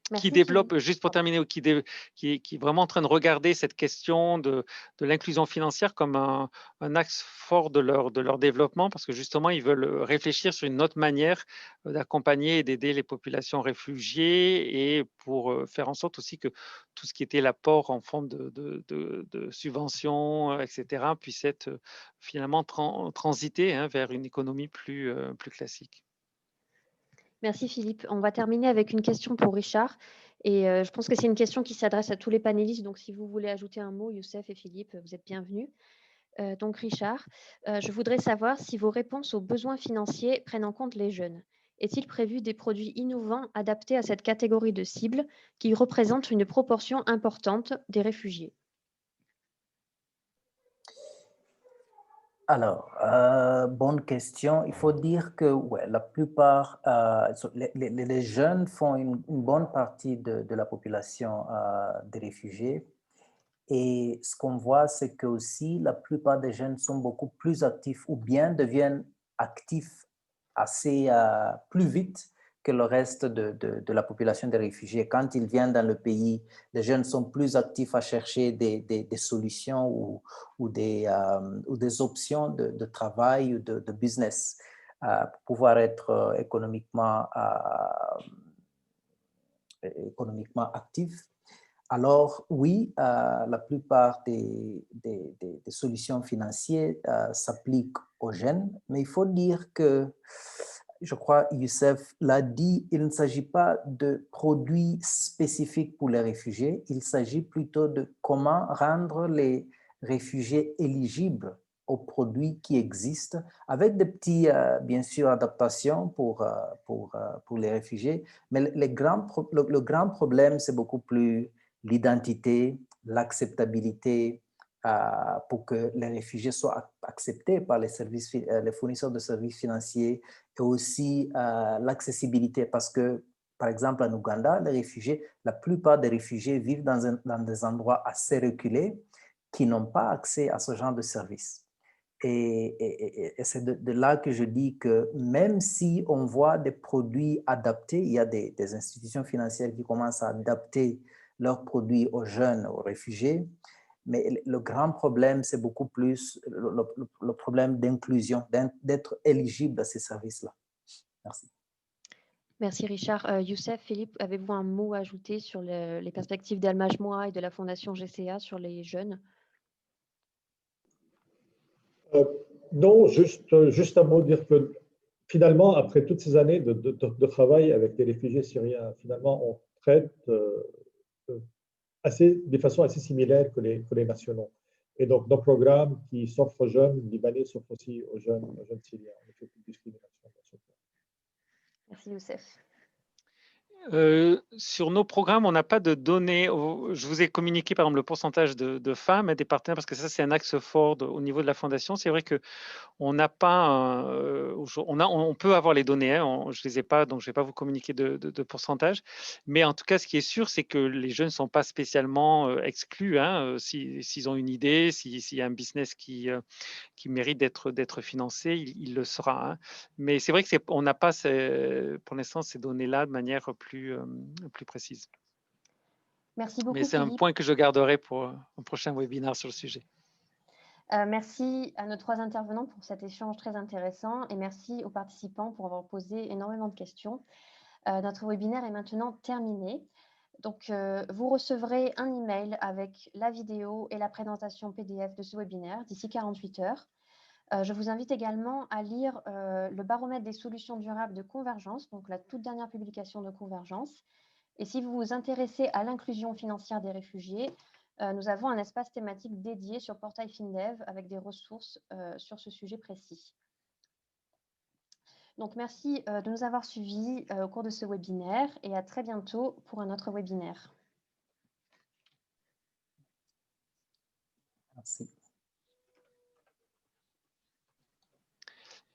Qui Merci Philippe. développe, juste pour terminer, qui est vraiment en train de regarder cette question de l'inclusion financière comme un axe fort de leur développement, parce que justement, ils veulent réfléchir sur une autre manière d'accompagner et d'aider les populations réfugiées et pour faire en sorte aussi que tout ce qui était l'apport en forme de subventions, etc., puisse être finalement transité, hein, vers une économie plus classique. Merci Philippe. On va terminer avec une question pour Richard. Et je pense que c'est une question qui s'adresse à tous les panélistes. Donc, si vous voulez ajouter un mot, Youssef et Philippe, vous êtes bienvenus. Donc, Richard, je voudrais savoir si vos réponses aux besoins financiers prennent en compte les jeunes. Est-il prévu des produits innovants adaptés à cette catégorie de cibles qui représente une proportion importante des réfugiés? Alors, bonne question. Il faut dire que ouais, la plupart, les jeunes font une bonne partie de la population des réfugiés. Et ce qu'on voit, c'est que aussi la plupart des jeunes sont beaucoup plus actifs ou bien deviennent actifs assez plus vite que le reste de la population des réfugiés. Quand ils viennent dans le pays, les jeunes sont plus actifs à chercher des solutions ou des options de travail ou de business pour pouvoir être économiquement actifs. Alors oui, la plupart des solutions financières s'appliquent aux jeunes, mais il faut dire que, je crois, Youssef l'a dit, il ne s'agit pas de produits spécifiques pour les réfugiés, il s'agit plutôt de comment rendre les réfugiés éligibles aux produits qui existent, avec des petits, bien sûr, adaptations pour les réfugiés, mais le grand problème, c'est beaucoup plus l'identité, l'acceptabilité pour que les réfugiés soient acceptés par les fournisseurs de services financiers et aussi l'accessibilité parce que, par exemple, en Ouganda, la plupart des réfugiés vivent dans des endroits assez reculés qui n'ont pas accès à ce genre de services. Et c'est de là que je dis que même si on voit des produits adaptés, il y a des institutions financières qui commencent à adapter leurs produits aux jeunes, aux réfugiés. Mais le grand problème, c'est beaucoup plus le problème d'inclusion, d'être éligible à ces services-là. Merci. Merci Richard. Youssef, Philippe, avez-vous un mot à ajouter sur les perspectives d'Al-Majmoua et de la Fondation GCA sur les jeunes? Non, juste un mot, dire que finalement, après toutes ces années de travail avec des réfugiés syriens, finalement, on traite de façon assez similaire que les nationaux. Et donc, nos programmes qui s'offrent aux jeunes libanais s'offrent aussi aux jeunes syriens. On ne fait plus de discrimination dans ce cas. Merci Youssef. Sur nos programmes, on n'a pas de données. Je vous ai communiqué par exemple le pourcentage de femmes et des partenaires parce que ça c'est un axe fort au niveau de la fondation. C'est vrai que on n'a pas, on peut avoir les données, hein, je les ai pas, donc je vais pas vous communiquer de pourcentage. Mais en tout cas, ce qui est sûr, c'est que les jeunes ne sont pas spécialement exclus. Hein, s'ils ont une idée, s'il y a un business qui mérite d'être financé, il le sera. Hein. Mais c'est vrai que on n'a pas pour l'instant ces données-là de manière plus précise. Merci beaucoup. Mais c'est un Philippe. point que je garderai pour un prochain webinaire sur le sujet. Merci à nos 3 intervenants pour cet échange très intéressant et merci aux participants pour avoir posé énormément de questions. Notre webinaire est maintenant terminé. Donc, vous recevrez un email avec la vidéo et la présentation PDF de ce webinaire d'ici 48 heures. Je vous invite également à lire le baromètre des solutions durables de Convergence, donc la toute dernière publication de Convergence. Et si vous vous intéressez à l'inclusion financière des réfugiés, nous avons un espace thématique dédié sur Portail FinDev avec des ressources sur ce sujet précis. Donc, merci de nous avoir suivis au cours de ce webinaire et à très bientôt pour un autre webinaire. Merci.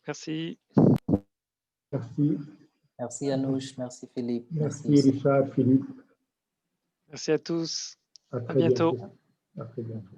Merci. Merci. Merci Anouche, merci Philippe. Merci Richard, Philippe. Merci à tous. À bientôt. À très bientôt.